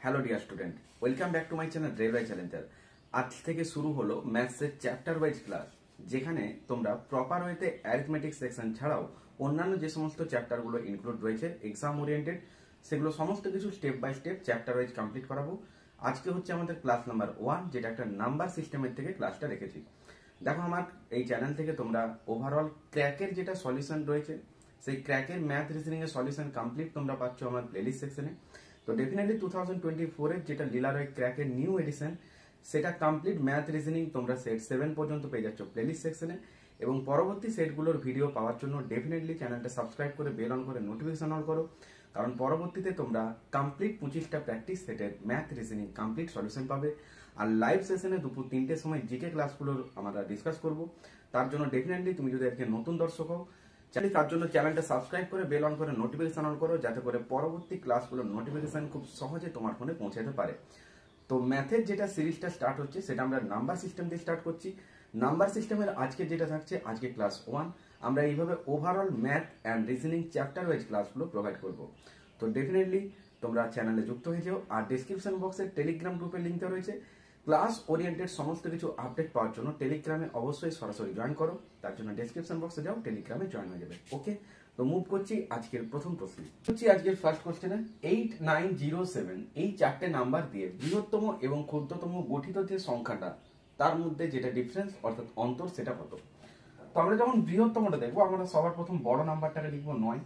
Hello dear student, welcome back to my channel railway Challenger. আজ থেকে শুরু হলো ম্যাথসের চ্যাপ্টার ওয়াইজ ক্লাস, যেখানে তোমরা প্রপার ওয়েতে অ্যারিথমেটিক সেকশন ছাড়াও অন্যান্য যে সমস্ত চ্যাপ্টারগুলো ইনক্লুড রয়েছে এক্সাম ওরিয়েন্টেড, সেগুলো সমস্ত কিছু step by step chapter wise complete করাবো। আজকে হচ্ছে আমাদের ক্লাস নাম্বার 1, যেটা একটা নাম্বার সিস্টেমের থেকে ক্লাসটা রেখেছি। দেখো, আমার এই চ্যানেল থেকে তোমরা ওভারঅল ক্র্যাকের যেটা সলিউশন রয়েছে, সেই ক্র্যাকের ম্যাথ রিজনিং এর সলিউশন কমপ্লিট তোমরা পাচ্ছ আমার প্লেলিস্ট সেকশনে। তো ডেফিনেটলি 2024 এর যেটা লীলারয় ক্র্যাকের নিউ এডিশন, সেটা কমপ্লিট ম্যাথ রিজনিং তোমরা সেট 7 পর্যন্ত পেয়ে যাচ্ছ প্লেলিস্ট সেকশনে। এবং পরবর্তী সেটগুলোর ভিডিও পাওয়ার জন্য ডেফিনেটলি চ্যানেলটা সাবস্ক্রাইব করে বেল অন করে নোটিফিকেশন অন করো, কারণ পরবর্তীতে তোমরা কমপ্লিট 25টা প্র্যাকটিস সেটের ম্যাথ রিজনিং কমপ্লিট সলিউশন পাবে। আর লাইভ সেশনে দুপুর 3টের সময় জিকে ক্লাসগুলোর আমরা ডিসকাস করব। তার জন্য ডেফিনেটলি তুমি যদি আজকে নতুন দর্শক হও, তার জন্য চ্যানেলটা সাবস্ক্রাইব করে বেল অন করে নোটিফিকেশন অন করো, যাতে করে পরবর্তী ক্লাসগুলোর নোটিফিকেশন খুব সহজে তোমার ফোনে পৌঁছাতে পারে। তো ম্যাথের যেটা সিরিজটা স্টার্ট হচ্ছে, সেটা আমরা নাম্বার সিস্টেম দিয়ে স্টার্ট করছি। নাম্বার সিস্টেমের আজকে যেটা থাকছে, আজকে ক্লাস 1, আমরা এইভাবে overall math and reasoning chapter wise ক্লাসগুলো প্রোভাইড করব। তো ডেফিনেটলি তোমরা চ্যানেলে যুক্ত হয়ে যাও। আর ডিসক্রিপশন বক্সে টেলিগ্রাম গ্রুপের লিঙ্কটা রয়েছে। ক্লাস ওরিয়েন্টেড সমস্ত কিছু আপডেট পাওয়ার জন্য টেলিগ্রামে অবশ্যই সরাসরি জয়েন করো। তার জন্য ডেসক্রিপশন বক্সে যাও, টেলিগ্রামে জয়েন হয়ে যাবে। ওকে, তো মুভ করছি আজকের প্রথম প্রশ্ন। আজকের ফার্স্ট কোশ্চেনে 8907 এই চারটে নাম্বার দিয়ে বৃহত্তম এবং ক্ষুদ্রতম গঠিত যে সংখ্যাটা, তার মধ্যে যেটা ডিফারেন্স অর্থাৎ অন্তর, সেটা কত? তো আমরা যখন বৃহত্তমটা দেখবো, আমরা সবার প্রথম বড় নাম্বারটাকে লিখবো 9,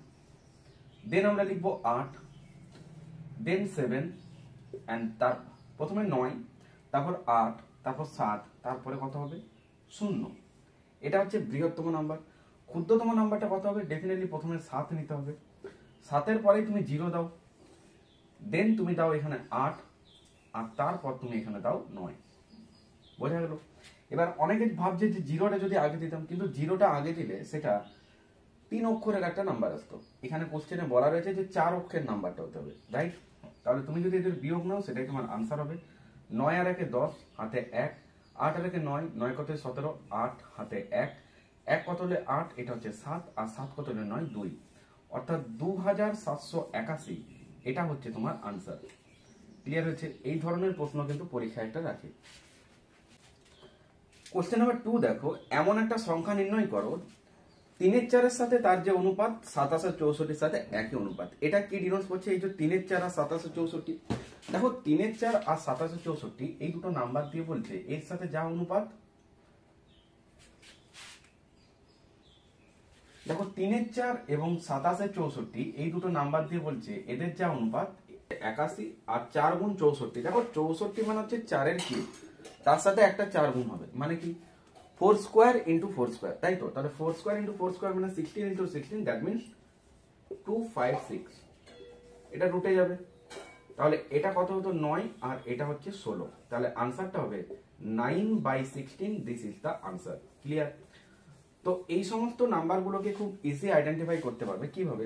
দেন আমরা লিখবো 8, দেন 7, এন্ড তার প্রথমে 9, তারপর 8, তারপর 7, তারপরে কত হবে? 0। এটা হচ্ছে বৃহত্তম নাম্বার। ক্ষুদ্রতম নাম্বারটা কত হবে? ডেফিনেটলি প্রথমে 7 নিতে হবে। 7-এর পরে তুমি 0 দাও, দেন তুমি দাও এখানে 8, আর তারপর তুমি এখানে দাও 9। বোঝা গেল? এবার অনেকে ভাবছে যে 0টা যদি আগে দিতাম, কিন্তু 0টা আগে দিলে সেটা 3 অক্ষরের একটা নাম্বার আসতো। এখানে কোশ্চেনে বলা রয়েছে যে 4 অক্ষরের নাম্বারটা হতে হবে, রাইট? তাহলে তুমি যদি এদের বিয়োগ নাও, সেটাই তোমার আনসার হবে। 9 আর 1 10, হাতে 1, 8 আর 1 9, 9 কত 17, 8 হাতে 1, 1 কত হলে 8, এটা হচ্ছে 7, আর 7 কত হলে 9, 2, অর্থাৎ 2781। এটা হচ্ছে তোমার আনসার। ক্লিয়ার হচ্ছে? এই ধরনের প্রশ্ন কিন্তু পরীক্ষা একটা রাখে। কোশ্চেন নাম্বার 2 দেখো, এমন একটা সংখ্যা নির্ণয় করো 3-এর 4-এর সাথে তার যে অনুপাত 27 আর 64-এর সাথে একই অনুপাত। এটা কি ডিনোট করছে? এই যে 3-এর 4 আর 27 আর 64। দেখো, 3-এর 4 আর 27 আর 64 এই দুটো নাম্বার দিয়ে বলছে এর সাথে যা অনুপাত। দেখো, 3-এর 4 এবং 27 আর 64 এই দুটো নাম্বার দিয়ে বলছে এদের যা অনুপাত 81, আর 4 গুণ 64। দেখো, 64 মানে হচ্ছে 4-এর কিউব, তার সাথে একটা 4 গুণ হবে, মানে কি 4 স্কয়ার ইন্টু 4 স্কয়ার, তাই তো? তাহলে 4 স্কয়ার ইন্টু 4 স্কয়ার মানে 16 ইন্টু 16, দ্যাট মিনস 256। এটা রুটে যাবে, তাহলে এটা কত হতো? 9, আর এটা হচ্ছে 16। তাহলে আনসারটা হবে 9/16। This is the answer. Clear? তো এই সমস্ত নাম্বারগুলোকে খুব ইজি আইডেন্টিফাই করতে পারবে কিভাবে?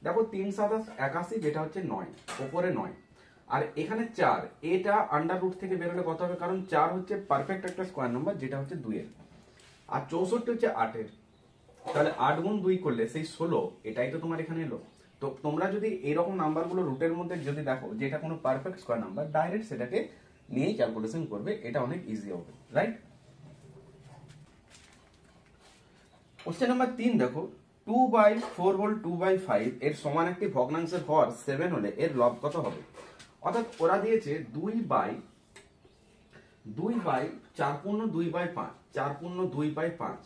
দেখো, 3 7 81, যেটা হচ্ছে 9, উপরে 9, আর এখানে 4, এটা আন্ডার রুট থেকে বেরোলে কত হবে? কারণ 4 হচ্ছে পারফেক্ট একটা স্কয়ার নাম্বার, যেটা হচ্ছে 2-এর, আর 64 হচ্ছে 8-এর। তাহলে 8 গুণ 2 করলে সেই 16, এটাই তো তোমার এখানে এলো। তো তোমরা যদি এইরকম নাম্বারগুলো রুটের মধ্যে যদি দেখো যে এটা কোনো পারফেক্ট স্কয়ার নাম্বার, ডাইরেক্ট সেটাকে নিয়েই ক্যালকুলেশন করবে, এটা অনেক ইজি হবে, রাইট? কোশ্চেন নাম্বার 3 দেখো, 2/4 হোল 2/5 এর সমান একটি ভগ্নাংশের হর 7 হলে এর লব কত হবে? অর্থাৎ ওরা দিয়েছে 2/4/2/5, 4/2/5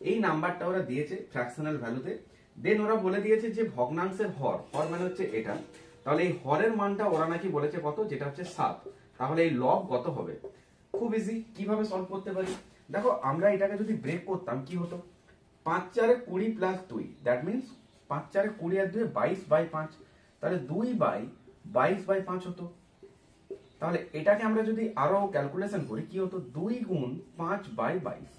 এই নাম্বারটা ওরা দিয়েছে ফ্র্যাকশনাল ভ্যালুতে। দেন ওরা বলে দিয়েছে যে ভগ্নাংশের হর, হর মানে হচ্ছে এটা, তাহলে এই হরের মানটা ওরা নাকি বলেছে কত? যেটা হচ্ছে 7। তাহলে এই লব কত হবে? খুব ইজি। কিভাবে সলভ করতে পারি? দেখো, আমরা এটাকে যদি ব্রেক করতাম কি হতো? 5 4 20 প্লাস 2, দ্যাট মিনস 5 4 20 আর 2 22/5, তাহলে 2/22/5 হতো। তাহলে এটাকে আমরা যদি আরো ক্যালকুলেশন করি, কি হতো? 2 গুণ 5/22,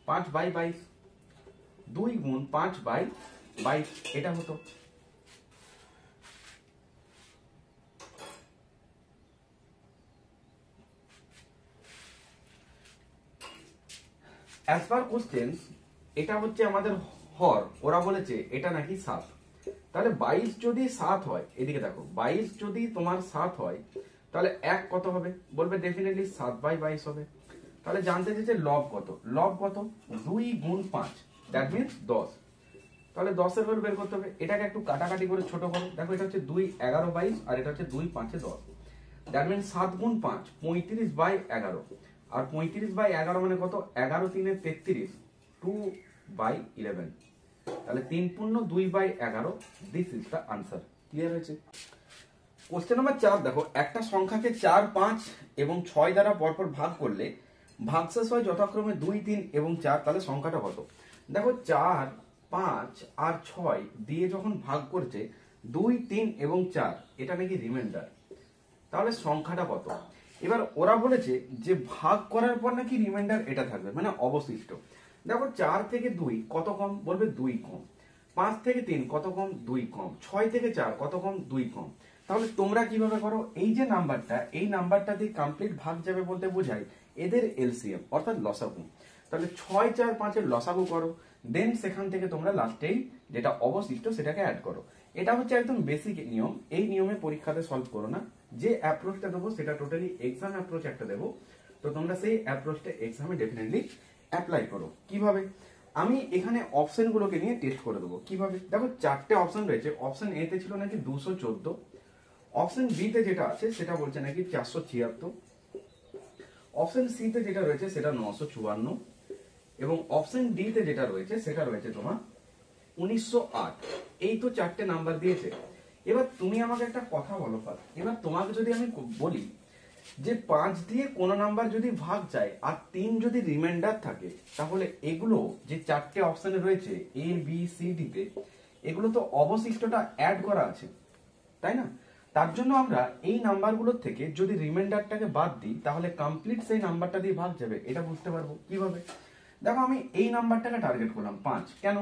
5/22, 2 গুণ 5/22, এটা হতো। অ্যাজ পার কোশ্চেন, এটা হচ্ছে আমাদের হর, ওরা বলেছে এটা নাকি 7। তাহলে 22 যদি 7 হয়, এদিকে দেখো 22 যদি তোমার 7 হয় তাহলে 1 কত হবে? বলবে ডেফিনেটলি 7/22 হবে। তাহলে জানতে চাইছে লব কত? লব কত? 2 গুণ 5, দ্যাট মিন্স 10। তাহলে 10 এর ভ্যালু বের করতে হবে। এটাকে একটু কাটাকাটি করে ছোট করো। দেখো এটা হচ্ছে 2 11 22 আর এটা হচ্ছে 2 5 10। দ্যাট মিন্স 7 গুণ 5 35/11। আর 35/11 মানে কত? 11 3 33, 2/11। তাহলে 3 পূর্ণ 2/11, this is the answer. Clear হয়েছে? কোশ্চেন নাম্বার 4 দেখো, একটা সংখ্যাকে 4 5 এবং 6 দ্বারা পরপর ভাগ করলে ভাগশেষ হয় যথাক্রমে 2 3 এবং 4, তাহলে সংখ্যাটা কত? দেখো 4 5 আর 6 দিয়ে যখন ভাগ করছে 2 3 এবং 4, এটা নাকি রিমাইন্ডার, তাহলে সংখ্যাটা কত? এবার ওরা বলেছে যে ভাগ করার পর নাকি রিমাইন্ডার এটা থাকবে, মানে অবশিষ্ট। দেখো 4 থেকে 2 কত কম? বলবে 2 কম। 5 থেকে 3 কত কম? 2 কম। 6 থেকে 4 কত কম? 2 কম। তাহলে তোমরা কিভাবে করো? এই যে নাম্বারটা, এই নাম্বারটা দিয়ে কমপ্লিট ভাগ যাবে বলতে বোঝায় এদের এলসিএম অর্থাৎ লসাগু। তাহলে 6 4 5 এর লসাগু করো, দেন সেখান থেকে তোমরা লাস্টেই যেটা অবশিষ্ট সেটাকে অ্যাড করো। এটা হচ্ছে একদম বেসিক নিয়ম। এই নিয়মে পরীক্ষাতে সলভ করো না। যে অ্যাপ্রোচটা দেবো সেটা টোটালি এক্সাম অ্যাপ্রোচ একটা দেবো, তো তোমরা সেই অ্যাপ্রোচটা এক্সামে ডেফিনেটলি অ্যাপ্লাই করো। কিভাবে? আমি এখানে অপশন গুলোকে নিয়ে টেস্ট করে দেবো। কিভাবে? দেখো 4টে অপশন রয়েছে। অপশন এ তে ছিল নাকি 214, অপশন বি তে যেটা আছে সেটা বলছে নাকি 476, অপশন সি তে যেটা রয়েছে সেটা 954, এবং অপশন ডি তে যেটা রয়েছে সেটা রয়েছে তোমার 1908। এই তো 4টে নাম্বার দিয়েছে। এবার তুমি আমাকে একটা কথা বলো ফার্স্ট। এবার তোমাকে যদি আমি বলি যে 5 দিয়ে কোন নাম্বার যদি ভাগ যায় আর 3 যদি রিমাইন্ডার থাকে, তাহলে এগুলো যে 4টে অপশনে রয়েছে এ বি সি ডি তে, এগুলো তো অবশিষ্টটা অ্যাড করা আছে, তাই না? তার জন্য আমরা এই নাম্বারগুলোর থেকে যদি রিমাইন্ডারটাকে বাদ দিই তাহলে কমপ্লিট সেই নাম্বারটা দিয়ে ভাগ যাবে। এটা বুঝতে পারবো কিভাবে? দেখো আমি এই নাম্বারটাকে টার্গেট করলাম 5। কেন?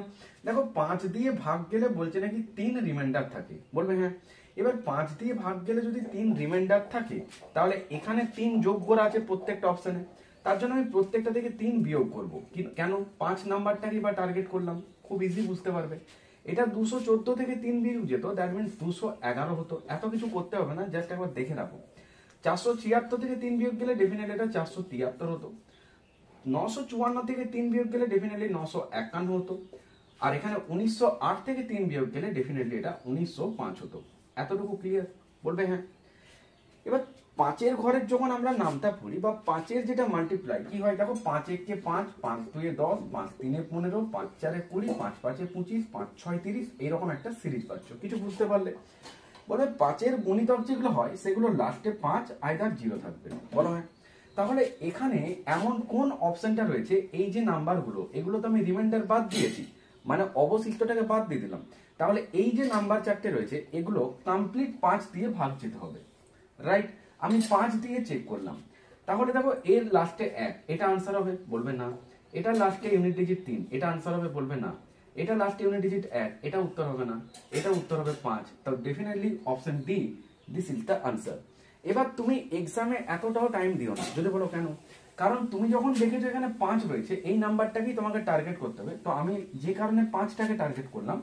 দেখো 5 দিয়ে ভাগ গেলে বলছে নাকি 3 রিমাইন্ডার থাকে। বলবে হ্যাঁ। এবার 5 দিয়ে ভাগ গেলে যদি 3 রিমাইন্ডার থাকে, তাহলে এখানে 3 যোগ করা আছে প্রত্যেকটা অপশনে। তার জন্য আমি প্রত্যেকটা থেকে 3 বিয়োগ করব। কেন? 5 নাম্বারটাকেই বা টার্গেট করলাম। খুব ইজি বুঝতে পারবে। এটা 214 থেকে 3 বিয়োগ যেত, দ্যাট মিন্স 211 হতো। এত কিছু করতে হবে না, জাস্ট একবার দেখে রাখো। 476 থেকে 3 বিয়োগ গেলে ডেফিনেটলি এটা 473 হতো। 954 থেকে 3 বিয়োগ গেলে ডেফিনেটলি 951 হতো। আর এখানে 1908 থেকে 3 বিয়োগ গেলে ডেফিনেটলি এটা 1905 হতো। এতটুকু ক্লিয়ার? বলবে হ্যাঁ। এবার 5 ঘরের যখন আমরা নামটা পড়ি বা 5 যেটা মাল্টিপ্লাই কি হয়, দেখো 5 1 5, 5 2 10, 5 3 15, 5 4 20, 5 5 25, 5 6 30, এইরকম একটা সিরিজ পাচ্ছ। কিছু বুঝতে পারলে? বলে 5 গুণিতক যেগুলো হয় সেগুলো লাস্টে 5 আইদার 0 থাকবে। বলো হ্যাঁ। তাহলে এখানে এমন কোন অপশনটা রয়েছে, এই যে নাম্বারগুলো এগুলো তো আমি রিমাইন্ডার বাদ দিয়েছি, মানে অবশিষ্টটাকে বাদ দিয়ে দিলাম। তাহলে এই যে নাম্বার 4টে রয়েছে এগুলো কমপ্লিট 5 দিয়ে ভাগ যেতে হবে, রাইট? আমি 5 দিয়ে চেক করলাম। তাহলে দেখো এর লাস্টে 1, এটা আনসার হবে। বলবে না। এটা লাস্টে ইউনিট ডিজিট 3, এটা আনসার হবে। বলবে না। এটা লাস্টে ইউনিট ডিজিট 1, এটা উত্তর হবে না। এটা উত্তর হবে 5। তো definitely option D, this is the answer. এবার তুমি এক্সামে এতটাও টাইম দিও না। যদি বলো কেন? কারণ তুমি যখন দেখেছো এখানে 5 রয়েছে, এই নাম্বারটাকেই তোমাকে টার্গেট করতে হবে। তো আমি যে কারণে 5টাকে টার্গেট করলাম,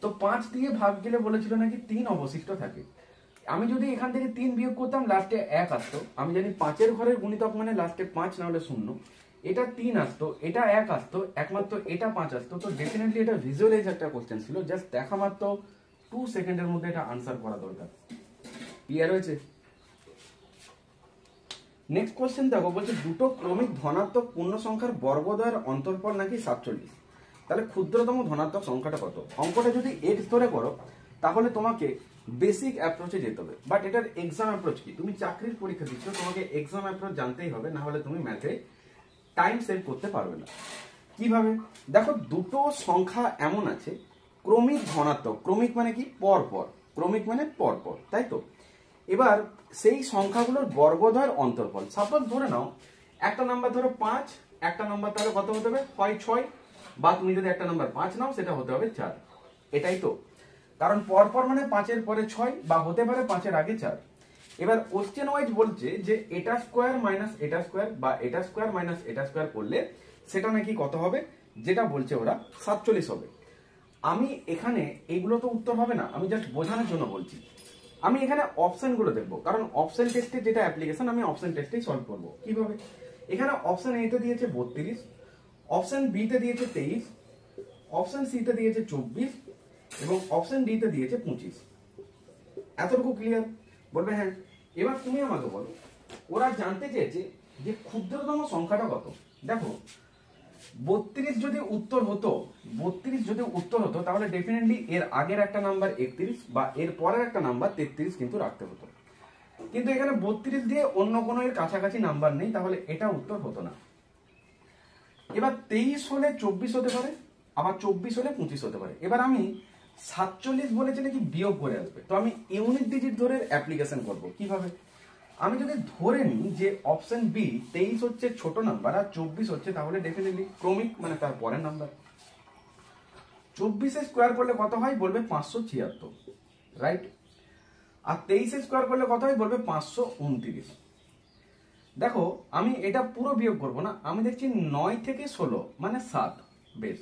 তো 5 দিয়ে ভাগ গেলে বলেছিল নাকি 3 অবশিষ্ট থাকে। আমি যদি এখান থেকে 3 বিয়োগ করতাম লাস্টে 1 আসতো। আমি জানি 5 ঘরের গুণিতক মানে লাস্টে 5 না হলে 0। এটা 3 আসতো, এটা 1 আসতো, একমাত্র এটা 5 আসতো। তো ডেফিনেটলি এটা ভিজুয়ালাইজ একটা কোশ্চেন ছিল, জাস্ট দেখা মাত্র 2 সেকেন্ডের মধ্যে এটা আনসার করা দরকার। ক্লিয়ার হয়েছে? নেক্সট কোশ্চেন দেখো, বলছে দুটো ক্রমিক ধনাত্মক পূর্ণ সংখ্যার বর্গদ্বয়ের অন্তরফল নাকি 47। তাহলে ক্ষুদ্রতম ধনাত্মক সংখ্যাটা কত? অঙ্কটা যদি এক্স ধরে করো তাহলে তোমাকে বেসিক অ্যাপ্রোচে যেতে হবে। বাট এটার এক্সাম অ্যাপ্রোচ কি? তুমি চাকরির পরীক্ষা দিচ্ছ, তোমাকে এক্সাম অ্যাপ্রোচ জানতেই হবে, না হলে তুমি ম্যাথে টাইম সেভ করতে পারবে না। কিভাবে? দেখো দুটো সংখ্যা এমন আছে ক্রমিক ধনাত্মক। ক্রমিক মানে কি? পরপর। ক্রমিক মানে পরপর, তাই তো? এবার সেই সংখ্যাগুলোর বর্গদ্বয়ের অন্তর্ফল। সাপোজ ধরে নাও একটা নাম্বার ধরো 5, একটা নাম্বার তাহলে কত হতে হবে? হয় 6, বা তুমি যদি একটা নাম্বার 5 নাও সেটা হতে হবে 4। এটাই তো, কারণ পরপর মানে 5 পরে 6, বা হতে পারে 5 আগে 4। এবার কোশ্চেন ওয়াইজ বলছে যে এটা স্কোয়ার মাইনাস এটা স্কোয়ার বা এটা স্কোয়ার মাইনাস এটা স্কোয়ার করলে সেটা নাকি কত হবে? যেটা বলছে ওরা 47 হবে। আমি এখানে এইগুলো তো উত্তর হবে না, আমি জাস্ট বোঝানোর জন্য বলছি। আমি এখানে অপশনগুলো দেখবো, কারণ অপশন টেস্টে যেটা অ্যাপ্লিকেশন আমি অপশন টেস্টেই সলভ করবো। কিভাবে? এখানে অপশন এ তে দিয়েছে 32, অপশন বি তে দিয়েছে 23, অপশন সি তে দিয়েছে 24 এবং অপশন ডি তে দিয়েছে 25। এতটুকু ক্লিয়ার? বলবে হ্যাঁ। এবার তুমি আমাকে বলো, ওরা জানতে চেয়েছে যে ক্ষুদ্রতম সংখ্যাটা কত। দেখো 32 যদি উত্তর হতো, 32 যদি উত্তর হতো তাহলে ডেফিনেটলি এর আগের একটা নাম্বার 31 বা এর পরের একটা নাম্বার 33 কিন্তু রাখতে হতো, কিন্তু এখানে 32 দিয়ে অন্য কোনো এর কাছাকাছি নাম্বার নেই, তাহলে এটা উত্তর হতো না। এবার 23 হলে 24 হতে পারে, আবার 24 হলে 25 হতে পারে। এবার আমি 47 বলেছে নাকি বিয়োগ করে আসবে, তো আমি ইউনিট ডিজিট ধরে অ্যাপ্লিকেশন করব। কিভাবে? আমি যদি ধরে নিই যে অপশন বি 23 হচ্ছে ছোট নাম্বার আর 24 হচ্ছে, তাহলে ডেফিনেটলি ক্রমিক মানে তার পরের নাম্বার। 24 স্কোয়ার করলে কত হয়? বলবে 576, রাইট? আর 23 স্কোয়ার করলে কত হয়? বলবে 529। দেখো আমি এটা পুরো বিয়োগ করব না, আমি দেখছি 9 থেকে 16 মানে 7। বেশ,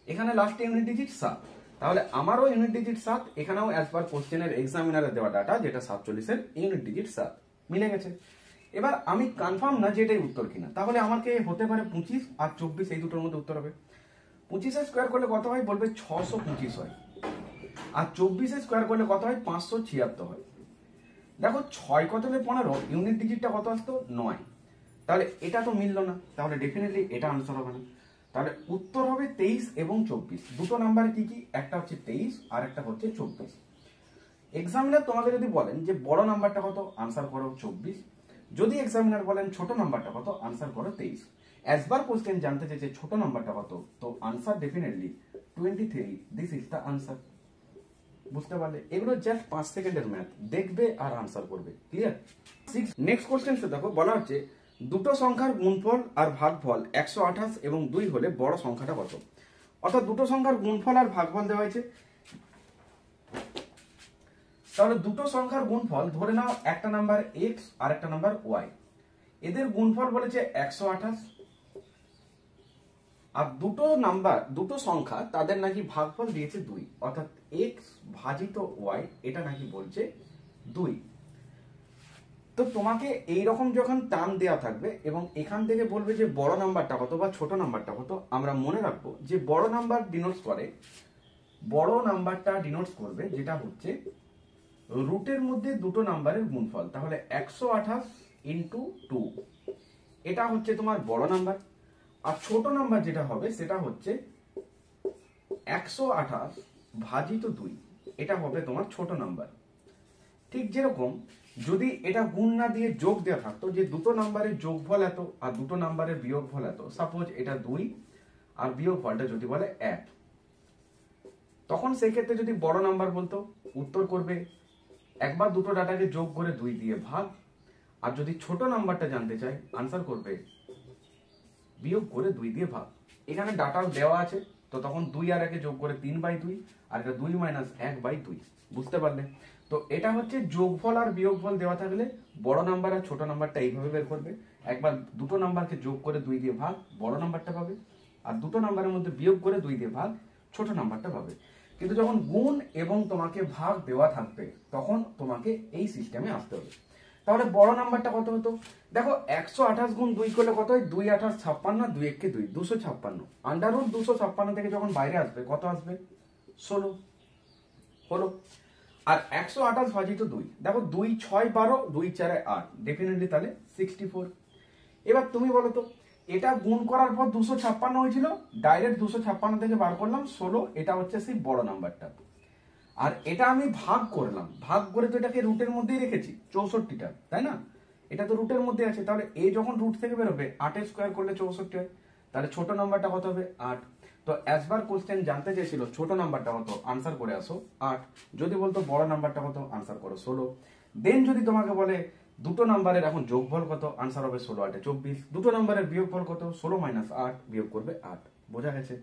এখানে লাস্ট ইউনিট ডিজিট 7, তাহলে আমারও ইউনিট ডিজিট 7, এখানেও অ্যাজ পার কোশ্চেনের এক্সামিনারে দেওয়া ডাটা যেটা 47 এর ইউনিট ডিজিট 7 মিলে গেছে। এবার আমি কনফার্ম না যে এটাই উত্তর কিনা, তাহলে আমাকে হতে পারে 25 আর 24, এই দুটোর মধ্যে উত্তর হবে। 25 স্কোয়ার করলে কত হয়? বলবে 625 হয়। আর 24 স্কোয়ার করলে কত হয়? 576 হয়। দেখো 6 কত হলে 15, ইউনিট ডিজিটটা কত আসতো? 9। তাহলে এটা তো মিললো না, তাহলে ডেফিনেটলি এটা আনসার হবে না। তাহলে উত্তর হবে 23 এবং 24। দুটো নাম্বার কি কি? একটা হচ্ছে 23 আর একটা হচ্ছে 24। এক্সামিনার তোমাকে যদি বলেন যে বড় নাম্বারটা কত, আনসার করো 24। যদি এক্সামিনার বলেন ছোট নাম্বারটা কত, আনসার করো 23। অ্যাজ বার কোশ্চেন জানতে চাইছে ছোট নাম্বারটা কত, তো answer definitely 23। This is the answer. বুঝতে পারলে? এগুলো জাস্ট 5 সেকেন্ডের ম্যাথ, দেখবে আর আনসার করবে। ক্লিয়ার? নেক্সট কোশ্চেন দেখো, বলা হচ্ছে দুটো সংখ্যার গুণফল আর ভাগফল 128 এবং 2 হলে বড় সংখ্যাটা কত। অর্থাৎ দুটো সংখ্যার গুণফল আর ভাগফল দেওয়া হয়েছে। তাহলে দুটো সংখ্যার গুণফল ধরে নাও, একটা নাম্বার x আর একটা নাম্বার y, এদের গুণফল বলেছে 128, আর দুটো সংখ্যা তাদের নাকি ভাগফল দিয়েছে 2, অর্থাৎ x ভাজিত y এটা নাকি বলছে 2। তো তোমাকে এইরকম যখন টার্ম দেওয়া থাকবে এবং এখান থেকে বলবে যে বড় নাম্বারটা কত বা ছোট নাম্বারটা কত, আমরা মনে রাখবো যে বড় নাম্বারটা ডিনোটস করবে যেটা হচ্ছে রুটের মধ্যে দুটো নাম্বারের গুণফল। তাহলে 128 ইন্টু 2 এটা হচ্ছে তোমার বড় নাম্বার, আর ছোট নাম্বার যেটা হবে সেটা হচ্ছে 128 ভাজিত 2, এটা হবে তোমার ছোট নাম্বার। ঠিক যেরকম যদি এটা গুণ না দিয়ে যোগ দেওয়া থাকতো, যে দুটো নাম্বারের যোগফল এত আর দুটো নাম্বারের বিয়োগফল এত, সাপোজ এটা 2 আর বিয়োগফলটা যদি বলে 1, তখন সেই ক্ষেত্রে যদি বড় নাম্বার বলতো, উত্তর করবে একবার দুটো ডাটাকে যোগ করে 2 দিয়ে ভাগ, আর যদি ছোট নাম্বারটা জানতে চাই আনসার করবে বিয়োগ করে 2 দিয়ে ভাগ। এখানে ডাটাও দেওয়া আছে, তো তখন 2 আর 1 যোগ করে 3/2, আর এটা 2 মাইনাস 1/2। বুঝতে পারলে? তো এটা হচ্ছে যোগফল আর বিয়োগফল দেওয়া থাকলে বড় নাম্বার আর ছোট নাম্বারটা এইভাবে বের করবে, একবার দুটো নাম্বারকে যোগ করে 2 দিয়ে ভাগ বড় নাম্বারটা পাবে, আর দুটো নাম্বারের মধ্যে বিয়োগ করে 2 দিয়ে ভাগ ছোট নাম্বারটা পাবে। কিন্তু যখন গুণ এবং তোমাকে ভাগ দেওয়া থাকবে তখন তোমাকে এই সিস্টেমে আসতে হবে। তাহলে বড় নাম্বারটা কত হতো? দেখো 128 গুণ 2 করলে কত হয়? 2 8 56, 2 1 2, 256। আন্ডার রুট 256 থেকে যখন বাইরে আসবে কত আসবে? 16 হলো। আর 128 ভাজিত 2, দেখো 2 6 12, 2 4 8, ডেফিনেটলি তাহলে 64। এবার তুমি বলো তো, এটা গুণ করার পর 256 হয়েছিল, ডাইরেক্ট 256 থেকে বার করলাম 16, এটা হচ্ছে সেই বড় নাম্বারটা। আর এটা আমি ভাগ করলাম, ভাগ করে তো এটাকে রুটের মধ্যেই রেখেছি 64টা, তাই না? এটা তো রুটের মধ্যে আছে, তাহলে এ যখন রুট থেকে বেরোবে 8 স্কোয়ার করলে 64 হয়, তাহলে ছোট নাম্বারটা কত হবে? 8। তো অ্যাজ বার কোশ্চেন জানতে চেয়েছিল ছোট নাম্বারটা কত, আনসার করে আসো 8। যদি বলতো বড় নাম্বারটা কত, আনসার করো 16। দেন যদি তোমাকে বলে দুটো নাম্বারের এখন যোগফল কত, আনসার হবে 16 8 24। দুটো নাম্বারের বিয়োগফল কত? 16 মাইনাস 8, বিয়োগ করবে 8। বোঝা গেছে?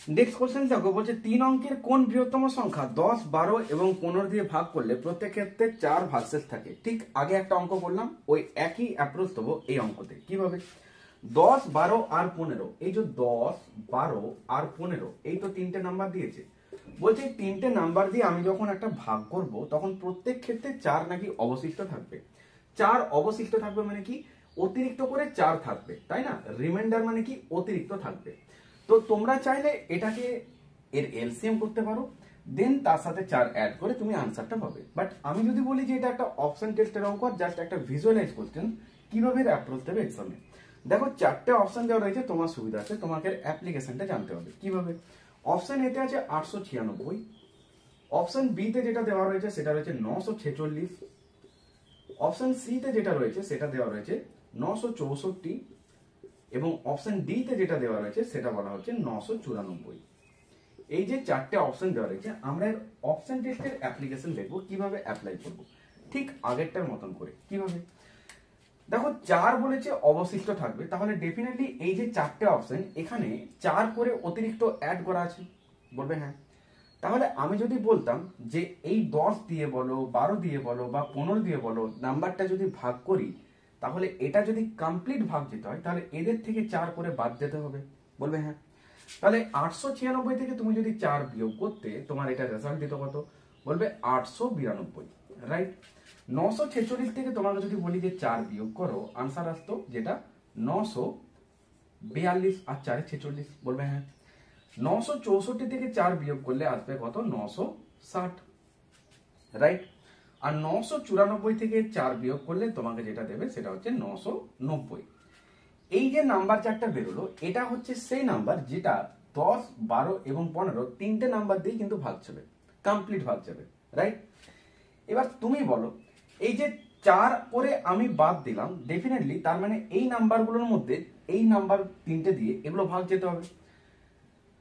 নেক্সট কোশ্চেন দেখো, বলছে 3 অঙ্কের কোন বৃহত্তম সংখ্যা 10 12 এবং 15 দিয়ে ভাগ করলে প্রত্যেক ক্ষেত্রে 4 ভার্সেস থাকে। ঠিক আগে একটা অঙ্ক করলাম, ওই একই অ্যাপ্রোচ দেবো এই অঙ্কতে। কিভাবে? 10, 12 আর 15, এই যে 10, 12 আর 15, এই তো তিনটে নাম্বার দিয়েছে। বলছে এই তিনটে নাম্বার দিয়ে আমি যখন একটা ভাগ করব তখন প্রত্যেক ক্ষেত্রে 4 নাকি অবশিষ্ট থাকবে। 4 অবশিষ্ট থাকবে মানে কি, অতিরিক্ত করে 4 থাকবে, তাই না? রিমাইন্ডার মানে কি, অতিরিক্ত থাকবে। তো তোমরা চাইলে এটাকে এর এলসিএম করতে পারো, দেন তার সাথে 4 অ্যাড করে তুমি আনসারটা পাবে। বাট আমি যদি বলি যে এটা একটা অপশন টেস্টের অঙ্ক, জাস্ট একটা ভিজুয়ালাইজ কোশ্চেন, কিভাবে অ্যাপ্রোচ দেবে এক্সামে। দেখো 4টে অপশন দেওয়া রয়েছে, তোমার সুবিধা আছে, তোমাকে অ্যাপ্লিকেশনটা জানতে হবে কিভাবে। অপশন এতে আছে 896, অপশন বি তে যেটা দেওয়া রয়েছে সেটা রয়েছে 946, অপশন সি তে যেটা রয়েছে সেটা দেওয়া রয়েছে 964, এবং অপশন ডি তে যেটা দেওয়া রয়েছে সেটা বলা হচ্ছে 994। এই যে 4টে অপশন দেওয়া রয়েছে, আমরা এর অপশন টেস্টের অ্যাপ্লিকেশন দেখবো কিভাবে অ্যাপ্লাই করব, ঠিক আগেরটার মতন করে। কিভাবে দেখো, 4 বলেছে অবশিষ্ট থাকবে, তাহলে ডেফিনেটলি এই যে 4টে অপশন, এখানে 4 করে অতিরিক্ত অ্যাড করা আছে, বলবে হ্যাঁ। তাহলে আমি যদি বলতাম যে এই 10 দিয়ে বলো, 12 দিয়ে বলো বা 15 দিয়ে বলো, নাম্বারটা যদি ভাগ করি, তাহলে এটা যদি কমপ্লিট ভাগ যেতে হয় তাহলে এদের থেকে 4 করে বাদ দিতে হবে, বলবে হ্যাঁ। তাহলে 896 থেকে তুমি যদি 4 বিয়োগ করতে, তোমার এটা রেজাল্ট দিত কত, বলবে 892, রাইট। 946 থেকে তোমাকে যদি বলি যে 4 বিয়োগ করো, আনসার আসতো যেটা 942 আর 4 46, বলবে হ্যাঁ। 964 থেকে 4 বিয়োগ করলে আসবে কত, 960, রাইট। আর 994 থেকে 4 বিয়োগ করলে তোমাকে যেটা দেবে সেটা হচ্ছে 990। এই যে নাম্বার 4টা বেরোলো, এটা হচ্ছে সেই নাম্বার যেটা 10, 12 এবং 15 তিনটে নাম্বার দিয়ে কিন্তু ভাগ যাবে, কমপ্লিট ভাগ যাবে, রাইট। এবার তুমি বলো, এই যে 4 করে আমি বাদ দিলাম, ডেফিনেটলি তার মানে এই নাম্বারগুলোর মধ্যে এই নাম্বার তিনটে দিয়ে এগুলো ভাগ যেতে হবে।